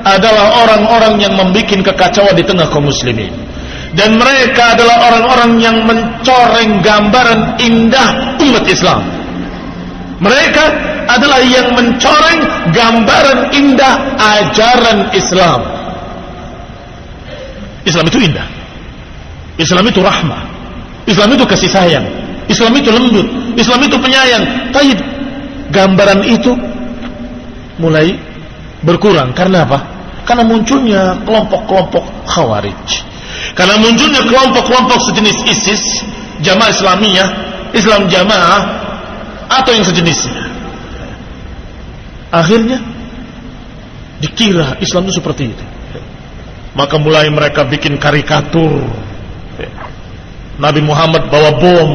adalah orang-orang yang membuat kekacauan di tengah kaum muslimin. Dan mereka adalah orang-orang yang mencoreng gambaran indah umat Islam. Mereka adalah yang mencoreng gambaran indah ajaran Islam. Islam itu indah. Islam itu rahmah. Islam itu kasih sayang. Islam itu lembut. Islam itu penyayang. Tapi gambaran itu mulai berkurang. Karena apa? Karena munculnya kelompok-kelompok Khawarij. Karena munculnya kelompok-kelompok sejenis ISIS, Jamaah Islamiyah, Islam Jamaah, atau yang sejenisnya. Akhirnya dikira Islam itu seperti itu. Maka mulai mereka bikin karikatur. Nabi Muhammad bawa bom.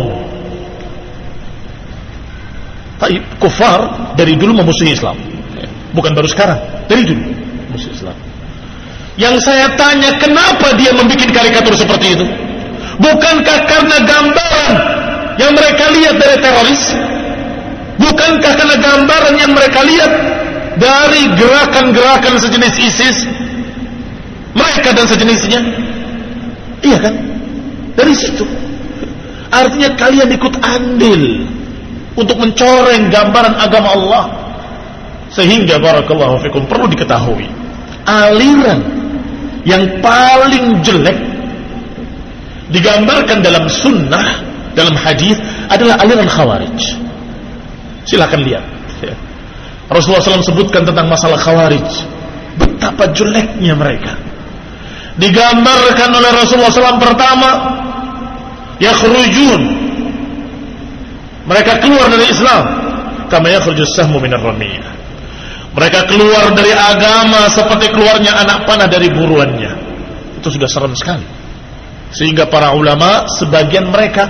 Tapi kufar dari dulu memusuhi Islam. Bukan baru sekarang, dari dulu memusuhi Islam. Yang saya tanya, kenapa dia membuat karikatur seperti itu? Bukankah karena gambaran yang mereka lihat dari teroris? Bukankah karena gambaran yang mereka lihat dari gerakan-gerakan sejenis ISIS, mereka dan sejenisnya? Iya kan? Dari situ. Artinya kalian ikut andil untuk mencoreng gambaran agama Allah. Sehingga barakallahu fikum, perlu diketahui, aliran yang paling jelek digambarkan dalam sunnah, dalam hadis, adalah aliran Khawarij. Silakan lihat. Rasulullah SAW sebutkan tentang masalah Khawarij, betapa jeleknya mereka. Digambarkan oleh Rasulullah SAW pertama, yakhrujun, mereka keluar dari Islam kama yakhrujus sahmu minar ramiyah. Mereka keluar dari agama seperti keluarnya anak panah dari buruannya. Itu sudah serem sekali. Sehingga para ulama, sebagian mereka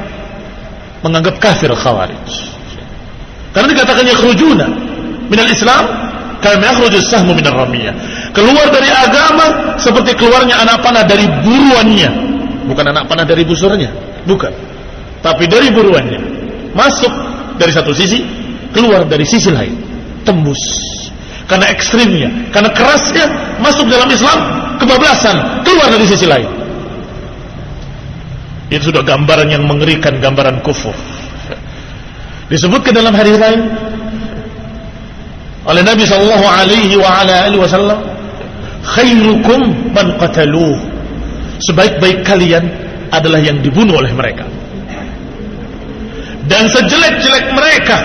menganggap kafir Khawarij. Karena dikatakan yakhrujuna minal Islam kama yakhrujus sahmu minar ramiyah. Keluar dari agama seperti keluarnya anak panah dari buruannya. Bukan anak panah dari busurnya, bukan. Tapi dari buruannya. Masuk dari satu sisi, keluar dari sisi lain. Tembus. Karena ekstrimnya, karena kerasnya, masuk dalam Islam, kebablasan, keluar dari sisi lain. Itu sudah gambaran yang mengerikan, gambaran kufur. Disebutkan dalam hadis lain oleh Nabi sallallahu alaihi wasallam, khairukum man qataluh. Sebaik-baik kalian adalah yang dibunuh oleh mereka. Dan sejelek-jelek mereka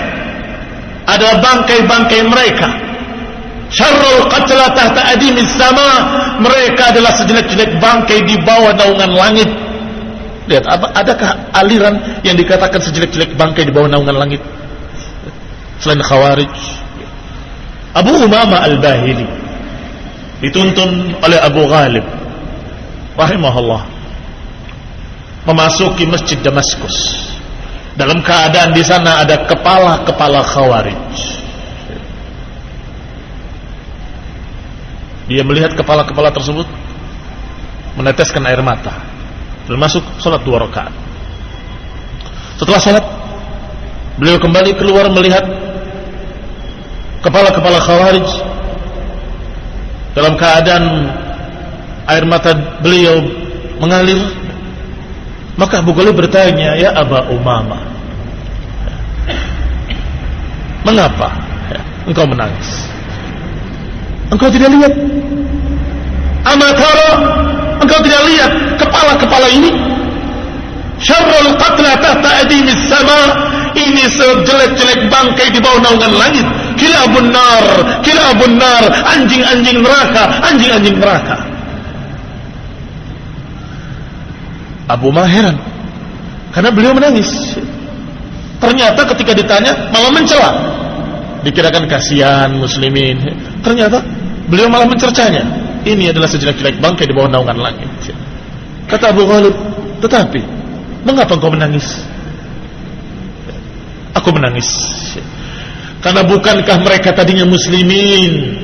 adalah bangkai-bangkai mereka. Syarrul qatla tahta adimis sama. Mereka adalah sejelek-jelek bangkai di bawah naungan langit. Lihat, adakah aliran yang dikatakan sejelek-jelek bangkai di bawah naungan langit selain Khawarij? Abu Umamah Al-Bahili dituntun oleh Abu Ghalib rahimahullah memasuki Masjid Damaskus. Dalam keadaan di sana ada kepala-kepala Khawarij. Dia melihat kepala-kepala tersebut, meneteskan air mata, dan masuk salat 2 rakaat. Setelah salat, beliau kembali keluar melihat kepala-kepala Khawarij dalam keadaan air mata beliau mengalir. Maka Abu Ghalib bertanya, "Ya Aba Umamah, mengapa engkau menangis? Engkau tidak lihat? Amatara, engkau tidak lihat kepala-kepala ini? Syarrul qatla tahta adimis sama. Ini sejelek-jelek bangkai di bawah naungan langit. Kilabun nar, anjing-anjing neraka, anjing-anjing neraka." Abu Umamah heran karena beliau menangis. Ternyata ketika ditanya malah mencela. Dikirakan kasihan muslimin. Ternyata beliau malah mencercanya. Ini adalah sejelek-jelek bangkai di bawah naungan langit. Kata Abu Ghalib, "Tetapi mengapa engkau menangis?" Aku menangis karena bukankah mereka tadinya muslimin?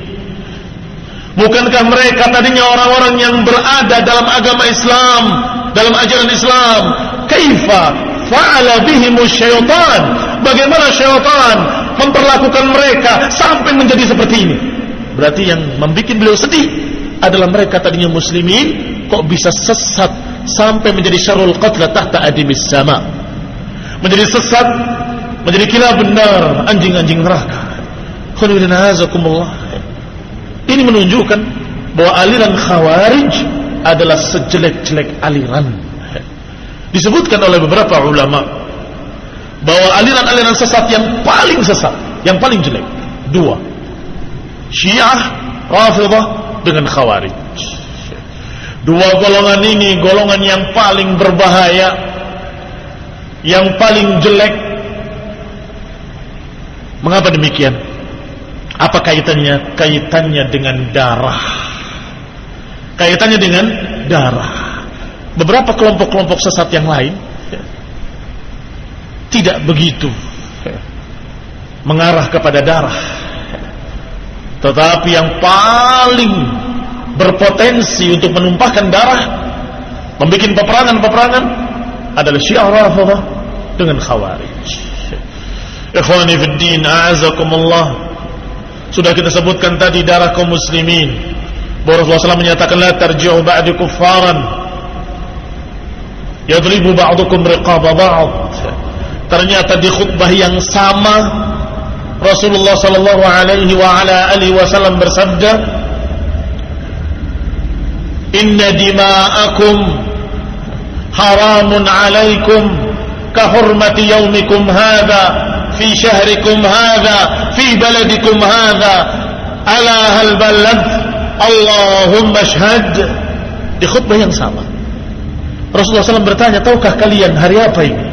Bukankah mereka tadinya orang-orang yang berada dalam agama Islam, dalam ajaran Islam? Kaifa fa'ala bihimus syaitan. Bagaimana syaitan memperlakukan mereka sampai menjadi seperti ini. Berarti yang membuat beliau sedih adalah mereka tadinya muslimin kok bisa sesat sampai menjadi syarrul qatla tahta adimis sama, menjadi sesat, menjadi kila benar, anjing-anjing neraka. Ini menunjukkan bahwa aliran Khawarij adalah sejelek-jelek aliran. Disebutkan oleh beberapa ulama bahwa aliran-aliran sesat yang paling sesat, yang paling jelek, dua: Syiah, Rafidhah dengan Khawarij. Dua golongan ini golongan yang paling berbahaya, yang paling jelek. Mengapa demikian? Apa kaitannya? Kaitannya dengan darah. Kaitannya dengan darah. Beberapa kelompok-kelompok sesat yang lain tidak begitu mengarah kepada darah. Tetapi yang paling berpotensi untuk menumpahkan darah, membuat peperangan-peperangan adalah Syiah, Rafidhah dengan Khawarij. Ikhwani fid din, a'azakumullah. Sudah kita sebutkan tadi darah kaum muslimin. Rasulullah SAW menyatakan la tarji'u ba'di kuffaran yadribu ba'dukum riqaba ba'd. Ternyata di khutbah yang sama Rasulullah sallallahu alaihi wa ala alihi wasallam bersabda, inna dima'akum haramun alaikum ka hurmati yaumikum hadha fi syahrikum hadha fi baladikum hadha ala hal balad Allahumma shahad. Di khutbah yang sama Rasulullah SAW bertanya, tahukah kalian hari apa ini?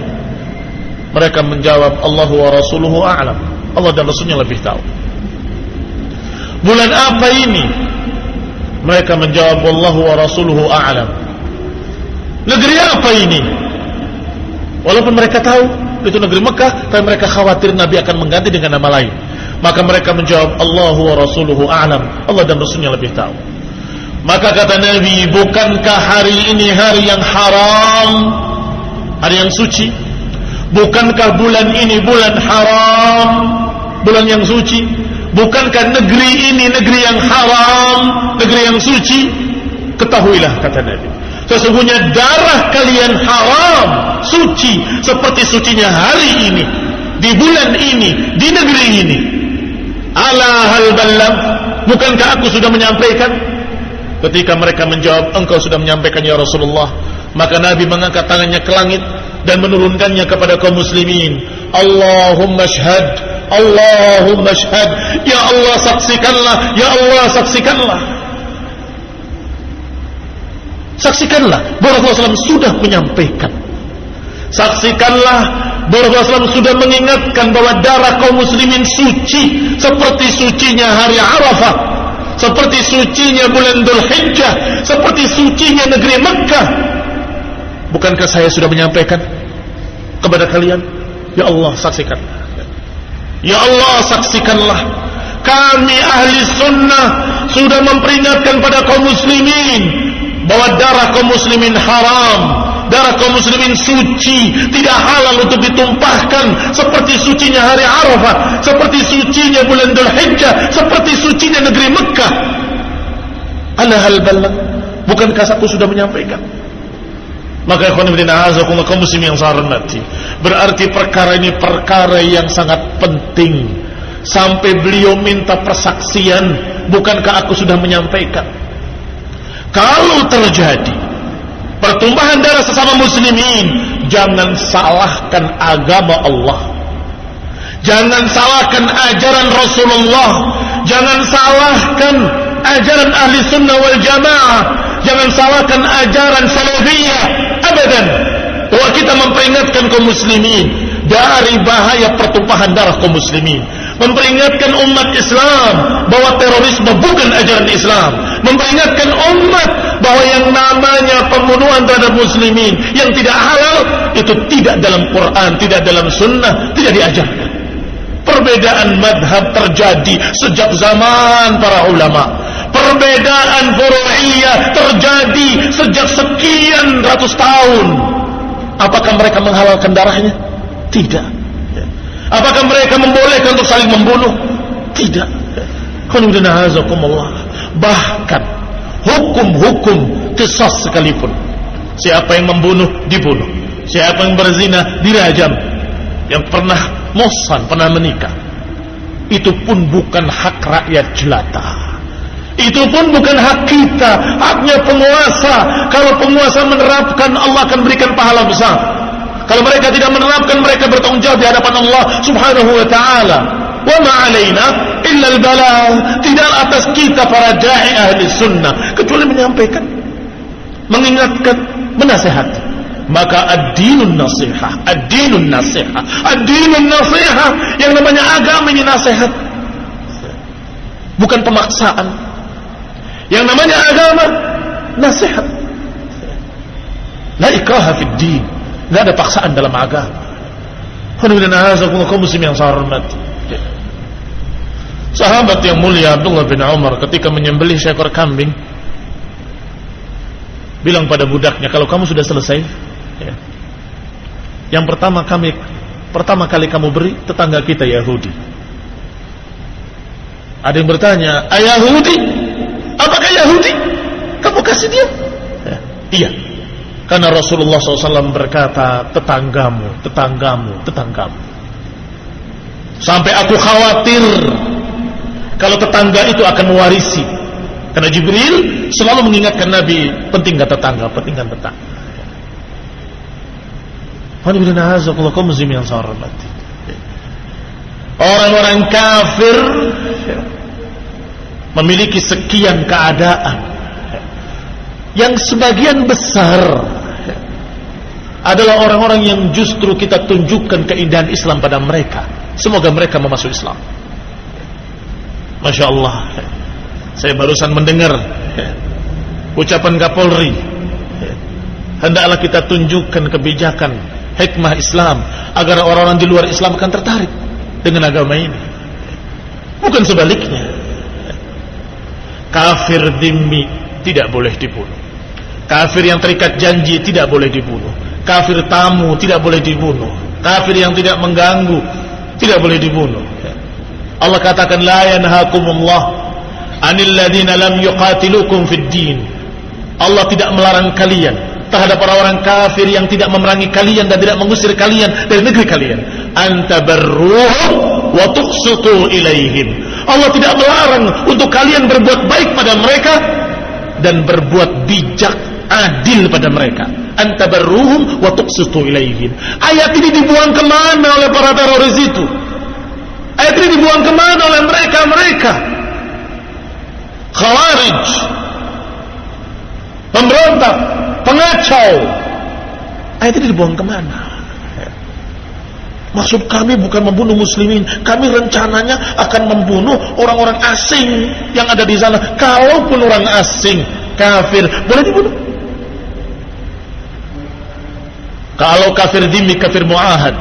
Mereka menjawab, Allah wa rasuluhu a'lam. Allah dan Rasulnya lebih tahu. Bulan apa ini? Mereka menjawab, Wallahu wa rasuluhu a'lam. Negeri apa ini? Walaupun mereka tahu itu negeri Mekah, tapi mereka khawatir Nabi akan mengganti dengan nama lain. Maka mereka menjawab, Allahu wa rasuluhu a'lam. Allah dan Rasulnya lebih tahu. Maka kata Nabi, bukankah hari ini hari yang haram, hari yang suci? Bukankah bulan ini bulan haram, bulan yang suci? Bukankah negeri ini negeri yang haram, negeri yang suci? Ketahuilah, kata Nabi, sesungguhnya darah kalian haram, suci seperti sucinya hari ini, di bulan ini, di negeri ini. Ala hal balagh, bukankah aku sudah menyampaikan? Ketika mereka menjawab, engkau sudah menyampaikan ya Rasulullah, maka Nabi mengangkat tangannya ke langit dan menurunkannya kepada kaum muslimin. Allahumma shahad, Allahumma shahad, ya Allah saksikanlah, ya Allah saksikanlah. Saksikanlah bahwa Rasulullah SAW sudah menyampaikan. Saksikanlah bahwa Rasulullah SAW sudah mengingatkan bahwa darah kaum muslimin suci seperti sucinya hari Arafah, seperti sucinya bulan Dzulhijjah, seperti sucinya negeri Mekah. Bukankah saya sudah menyampaikan kepada kalian? Ya Allah saksikanlah, ya Allah saksikanlah. Kami ahli sunnah sudah memperingatkan pada kaum muslimin bahwa darah kaum muslimin haram, darah kaum muslimin suci, tidak halal untuk ditumpahkan, seperti sucinya hari Arafah, seperti sucinya bulan Dzulhijjah, seperti sucinya negeri Mekah. Ala hal balagh, bukankah aku sudah menyampaikan? Maka ikhwan fillah a'azakumullah, kaum muslimin yang saya hormati, berarti perkara ini perkara yang sangat penting. Sampai beliau minta persaksian, bukankah aku sudah menyampaikan? Kalau terjadi pertumpahan darah sesama muslimin, jangan salahkan agama Allah, jangan salahkan ajaran Rasulullah, jangan salahkan ajaran ahli sunnah wal jamaah, jangan salahkan ajaran salafiyah. Abadan. Bahwa kita memperingatkan kaum muslimin dari bahaya pertumpahan darah kaum muslimin, memperingatkan umat Islam bahwa terorisme bukan ajaran Islam, memperingatkan umat bahwa yang namanya pembunuhan terhadap muslimin yang tidak halal itu tidak dalam Quran, tidak dalam sunnah, tidak diajarkan. Perbedaan madhab terjadi sejak zaman para ulama, perbedaan furu'iyah terjadi sejak sekian ratus tahun. Apakah mereka menghalalkan darahnya? Tidak. Apakah mereka membolehkan untuk saling membunuh? Tidak. Bahkan hukum-hukum qisas sekalipun, siapa yang membunuh dibunuh, siapa yang berzina dirajam, yang pernah muhsan, pernah menikah, itu pun bukan hak rakyat jelata. Itu pun bukan hak kita, haknya penguasa. Kalau penguasa menerapkan, Allah akan berikan pahala besar. Kalau mereka tidak menerapkan, mereka bertanggung jawab di hadapan Allah Subhanahu wa ta'ala. Wa ma 'alaina illa al-balagh. Tidak atas kita para da'i ahli sunnah kecuali menyampaikan, mengingatkan, menasihati. Maka ad-dinun nasihah, ad-dinun nasihah, ad-dinun nasihah, yang namanya agama ini nasihat, bukan pemaksaan. Yang namanya agama nasihat. La ikraha fid din. Tidak ada paksaan dalam agama. Kaum muslim yang saya hormati, sahabat yang mulia Abdullah bin Umar ketika menyembelih seekor kambing, bilang pada budaknya, kalau kamu sudah selesai, yang pertama kali kamu beri tetangga kita Yahudi. Ada yang bertanya, Yahudi? Apakah Yahudi? Kamu kasih dia? Iya. Karena Rasulullah SAW berkata, tetanggamu, tetanggamu, tetanggamu. Sampai aku khawatir kalau tetangga itu akan mewarisi. Karena Jibril selalu mengingatkan Nabi, pentingkan tetangga, pentingkan tetangga. Orang-orang kafir memiliki sekian keadaan yang sebagian besar adalah orang-orang yang justru kita tunjukkan keindahan Islam pada mereka. Semoga mereka memasuk Islam. Masya Allah, saya barusan mendengar ucapan Kapolri, hendaklah kita tunjukkan kebijakan hikmah Islam agar orang-orang di luar Islam akan tertarik dengan agama ini, bukan sebaliknya. Kafir dhimmi tidak boleh dibunuh. Kafir yang terikat janji tidak boleh dibunuh. Kafir tamu tidak boleh dibunuh. Kafir yang tidak mengganggu tidak boleh dibunuh. Allah katakan, la yanhakumullah 'anil ladzina lam yuqatilukum fid din. Allah tidak melarang kalian terhadap orang-orang kafir yang tidak memerangi kalian dan tidak mengusir kalian dari negeri kalian. Antabarruhum wa tuqsitu ilaihim. Allah tidak melarang untuk kalian berbuat baik pada mereka dan berbuat bijak, adil pada mereka. Antabarruhum wa tuqsitu ilaihim. Ayat ini dibuang kemana oleh para teroris itu? Ayat ini dibuang kemana oleh mereka Khawarij, pemberontak, pengacau. Ayat ini dibuang kemana? Maksud kami bukan membunuh muslimin, kami rencananya akan membunuh orang-orang asing yang ada di sana. Kalaupun orang asing kafir boleh dibunuh. Kalau kafir dhimmi, kafir muahad,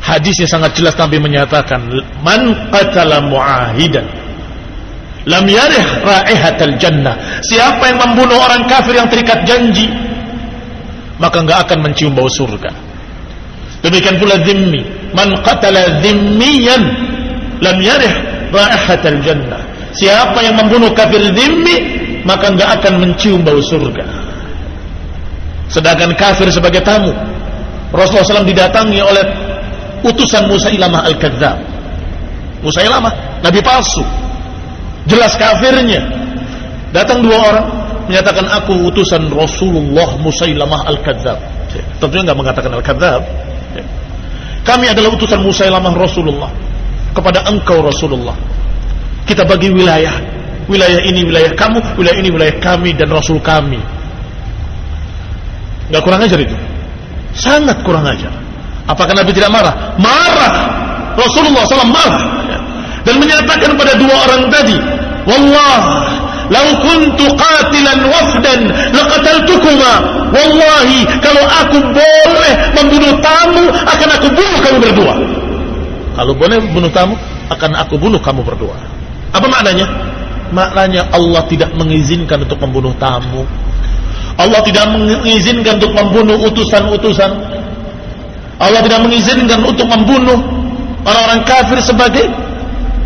hadisnya sangat jelas, Nabi menyatakan, man qatala muahidan lam yarih raihatal jannah. Siapa yang membunuh orang kafir yang terikat janji, maka enggak akan mencium bau surga. Demikian pula dhimmi, man qatala dhimmiyan lam yarih raihatal jannah. Siapa yang membunuh kafir dhimmi, maka enggak akan mencium bau surga. Sedangkan kafir sebagai tamu, Rasulullah SAW didatangi oleh utusan Musailamah al-Kadzdzab. Musailamah, nabi palsu, jelas kafirnya. Datang dua orang menyatakan, aku utusan Rasulullah Musailamah al-Kadzdzab. Tentunya enggak mengatakan al-Kadzdzab. Kami adalah utusan Musailamah Rasulullah kepada engkau Rasulullah. Kita bagi wilayah, wilayah ini wilayah kamu, wilayah ini wilayah kami dan Rasul kami. Enggak kurang ajar itu, sangat kurang ajar. Apakah Nabi tidak marah? Marah. Rasulullah SAW marah dan menyatakan pada dua orang tadi, wallah lau kuntu qatilan wafdan laqataltukuma. Wallahi, kalau aku boleh membunuh tamu, akan aku bunuh kamu berdua. Kalau boleh bunuh tamu, akan aku bunuh kamu berdua. Apa maknanya? Maknanya Allah tidak mengizinkan untuk membunuh tamu. Allah tidak mengizinkan untuk membunuh utusan-utusan. Allah tidak mengizinkan untuk membunuh orang-orang kafir sebagai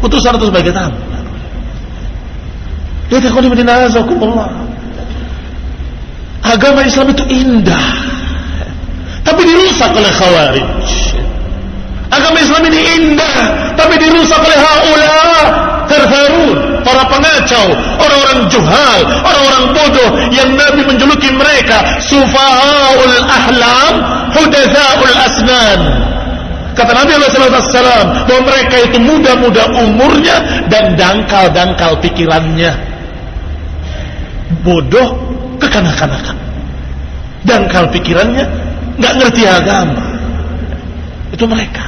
utusan atau sebagai tamu. Ya takhoni bidinazakumullah. Agama Islam itu indah, tapi dirusak oleh Khawarij. Agama Islam ini indah, tapi dirusak oleh haula terfarun, para pengacau, orang-orang juhal, orang-orang bodoh yang Nabi menjuluki mereka sufahaul ahlam, hudatsaul asnan. Kata Nabi SAW bahwa mereka itu muda-muda umurnya dan dangkal-dangkal pikirannya, bodoh, kekanak-kanakan, dangkal pikirannya, nggak ngerti agama. Itu mereka.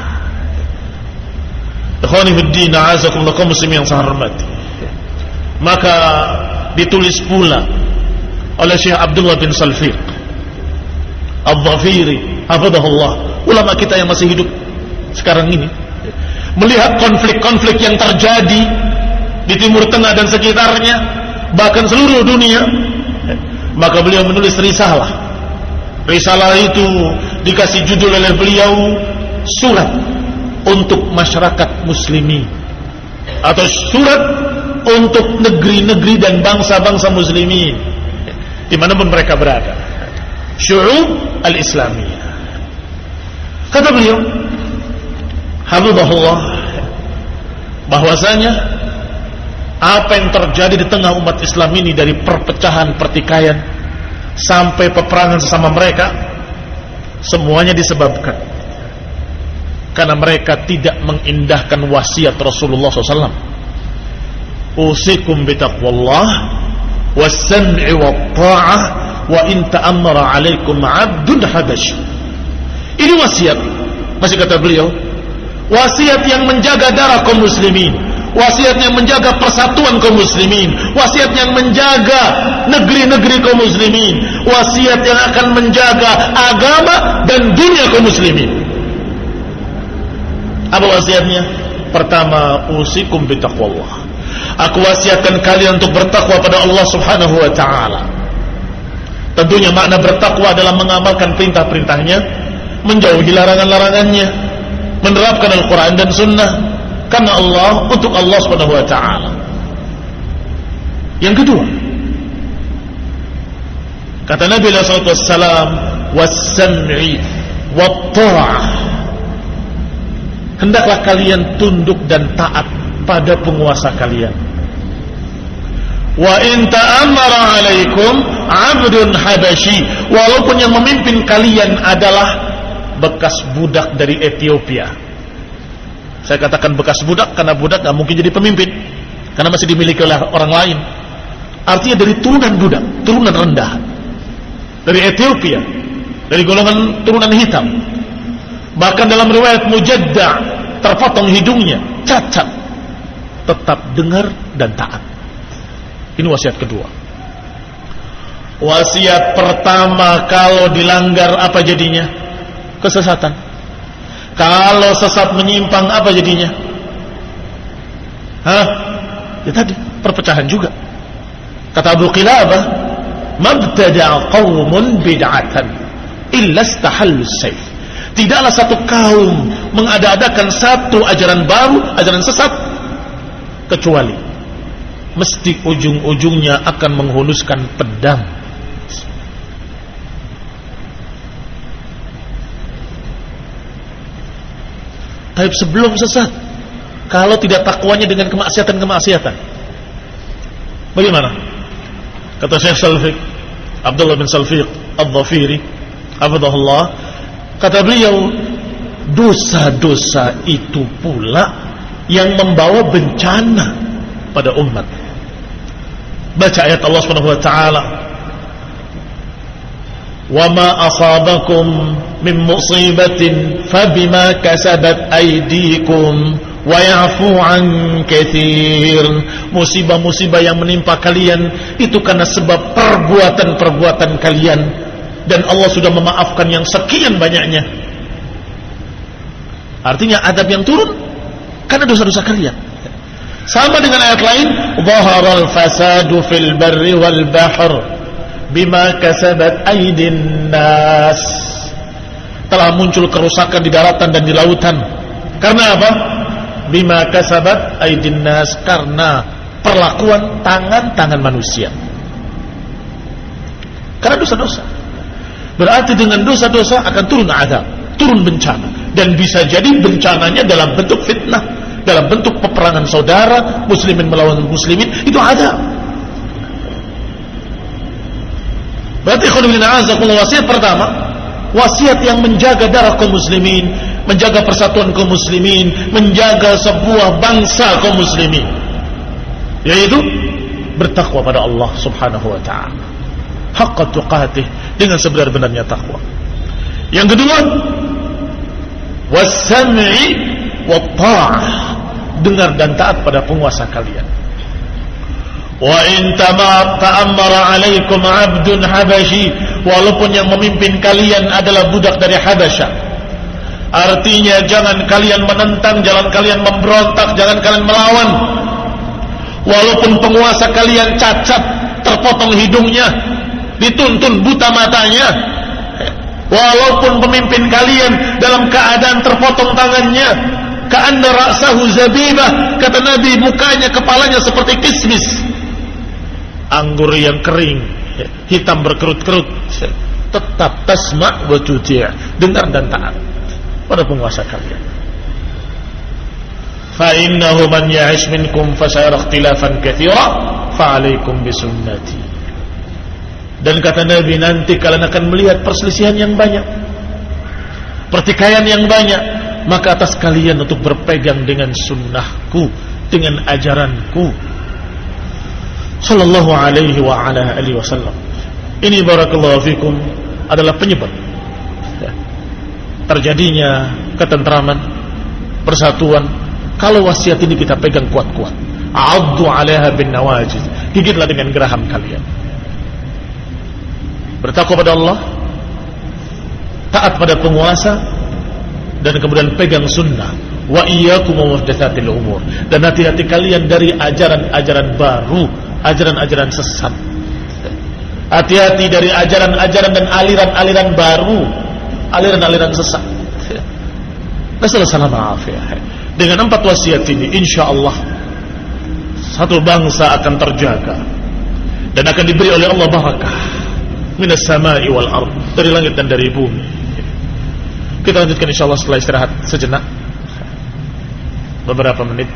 Ikhwani fiddin, a'azakumullah, kaum muslimin yang saya hormati. Maka ditulis pula oleh Syekh Abdullah bin Salfiq Al-Dhafiri, hafadhahullah, ulama kita yang masih hidup sekarang ini, melihat konflik-konflik yang terjadi di Timur Tengah dan sekitarnya, bahkan seluruh dunia, maka beliau menulis risalah. Risalah itu dikasih judul oleh beliau Surat untuk Masyarakat Muslimin, atau surat untuk negeri-negeri dan bangsa-bangsa muslimin dimanapun mereka berada, Syu'ub al-Islamiyah. Kata beliau hafizahullah, bahwasanya apa yang terjadi di tengah umat Islam ini, dari perpecahan, pertikaian sampai peperangan sesama mereka, semuanya disebabkan karena mereka tidak mengindahkan wasiat Rasulullah SAW. Usikum bitaqwallah was-sam'i wat-ta'ah wa in ta'ammara 'alaikum 'abdun habasyi. Ini wasiat, masih kata beliau, wasiat yang menjaga darah kaum muslimin, wasiat yang menjaga persatuan kaum muslimin, wasiat yang menjaga negeri-negeri kaum muslimin, wasiat yang akan menjaga agama dan dunia kaum muslimin. Apa wasiatnya? Pertama, usikum bitaqwallah. Aku wasiatkan kalian untuk bertakwa pada Allah Subhanahu wa ta'ala. Tentunya makna bertakwa adalah mengamalkan perintah-perintahnya, menjauhi larangan-larangannya, menerapkan Al-Quran dan Sunnah karena Allah, untuk Allah Subhanahu wa ta'ala. Yang kedua, kata Nabi SAW, was-sam'i wat-ta'ah. Hendaklah kalian tunduk dan taat pada penguasa kalian. Wa in ta'ammara 'alaikum 'abdun habasyi, walaupun yang memimpin kalian adalah bekas budak dari Ethiopia. Saya katakan bekas budak karena budak gak mungkin jadi pemimpin, karena masih dimiliki oleh orang lain. Artinya dari turunan budak, turunan rendah, dari Ethiopia, dari golongan turunan hitam. Bahkan dalam riwayat Mujadda, terpotong hidungnya, cacat, tetap dengar dan taat. Ini wasiat kedua. Wasiat pertama, kalau dilanggar apa jadinya? Kesesatan. Kalau sesat menyimpang apa jadinya? Ya tadi, perpecahan juga. Kata Abu Qilabah, mabtada'a qaumun bid'atan illa istahallus sayf. Tidaklah satu kaum mengada-adakan satu ajaran baru, ajaran sesat, kecuali mesti ujung-ujungnya akan menghunuskan pedang. Tapi sebelum sesat, kalau tidak takwanya dengan kemaksiatan-kemaksiatan, bagaimana? Kata Syekh Salfiq Abdullah bin Salfiq Al-Dhafiri, hafizahullah, kata beliau, dosa-dosa itu pula yang membawa bencana pada umat. Baca ayat Allah Subhanahu wa ta'ala, wa ma asabakum min musibatin fabima kasabat aydikum wa ya'fu an katsir. Musibah-musibah yang menimpa kalian itu karena sebab perbuatan-perbuatan kalian, dan Allah sudah memaafkan yang sekian banyaknya. Artinya adab yang turun karena dosa-dosa kalian. Sama dengan ayat lain, zaharal fasadu fil barri wal bahr bima kasabat aydin nas. Telah muncul kerusakan di daratan dan di lautan. Karena apa? Bima kasabat aydin nas, karena perlakuan tangan-tangan manusia. Karena dosa-dosa. Berarti dengan dosa-dosa akan turun azab, turun bencana, dan bisa jadi bencananya dalam bentuk fitnah, dalam bentuk peperangan saudara, muslimin melawan muslimin, itu azab. Berarti wasiat pertama, wasiat yang menjaga darah kaum muslimin, menjaga persatuan kaum muslimin, menjaga sebuah bangsa kaum muslimin, yaitu bertakwa pada Allah Subhanahu wa ta'ala haqqa tuqatih, dengan sebenar-benarnya takwa. Yang kedua, was-sam'i wat-tha'ah, dengar dan taat pada penguasa kalian. Wa in ta'ammara 'alaikum 'abdun habashi, walaupun yang memimpin kalian adalah budak dari Habasyah. Artinya jangan kalian menentang, jangan kalian memberontak, jangan kalian melawan. Walaupun penguasa kalian cacat, terpotong hidungnya, dituntun buta matanya, walaupun pemimpin kalian dalam keadaan terpotong tangannya, ka'anna ra'sahu zabibah, kata Nabi, mukanya, kepalanya seperti kismis, anggur yang kering, hitam berkerut-kerut, tetap tasma' wa tuti', dengar dan taat pada penguasa kalian. Fa innahu man ya'ish minkum fasayara ikhtilafan katsira fa 'alaikum bisunnati. Dan kata Nabi, nanti kalian akan melihat perselisihan yang banyak, pertikaian yang banyak, maka atas kalian untuk berpegang dengan sunnahku, dengan ajaranku sallallahu alaihi wa ala alihi wasallam. Ini barakallahu fikum adalah penyebab terjadinya ketentraman, persatuan, kalau wasiat ini kita pegang kuat-kuat. A'addu 'alaiha bin nawajid, gigitlah dengan geraham kalian. Bertakwa pada Allah, taat pada penguasa, dan kemudian pegang sunnah. Wa iyyakum muhdatsatil umur, dan hati-hati kalian dari ajaran-ajaran baru, ajaran-ajaran sesat. Hati-hati dari ajaran-ajaran dan aliran-aliran baru, aliran-aliran sesat. Nasallallahu alaihi. Dengan 4 wasiat ini, insyaallah satu bangsa akan terjaga dan akan diberi oleh Allah barakah minas sama'i wal ard, dari langit dan dari bumi. Kita lanjutkan insyaallah setelah istirahat sejenak, beberapa menit,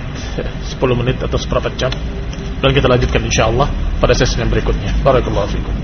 10 menit atau seperempat jam, dan kita lanjutkan insyaallah pada sesi yang berikutnya. Barakallahu fikum.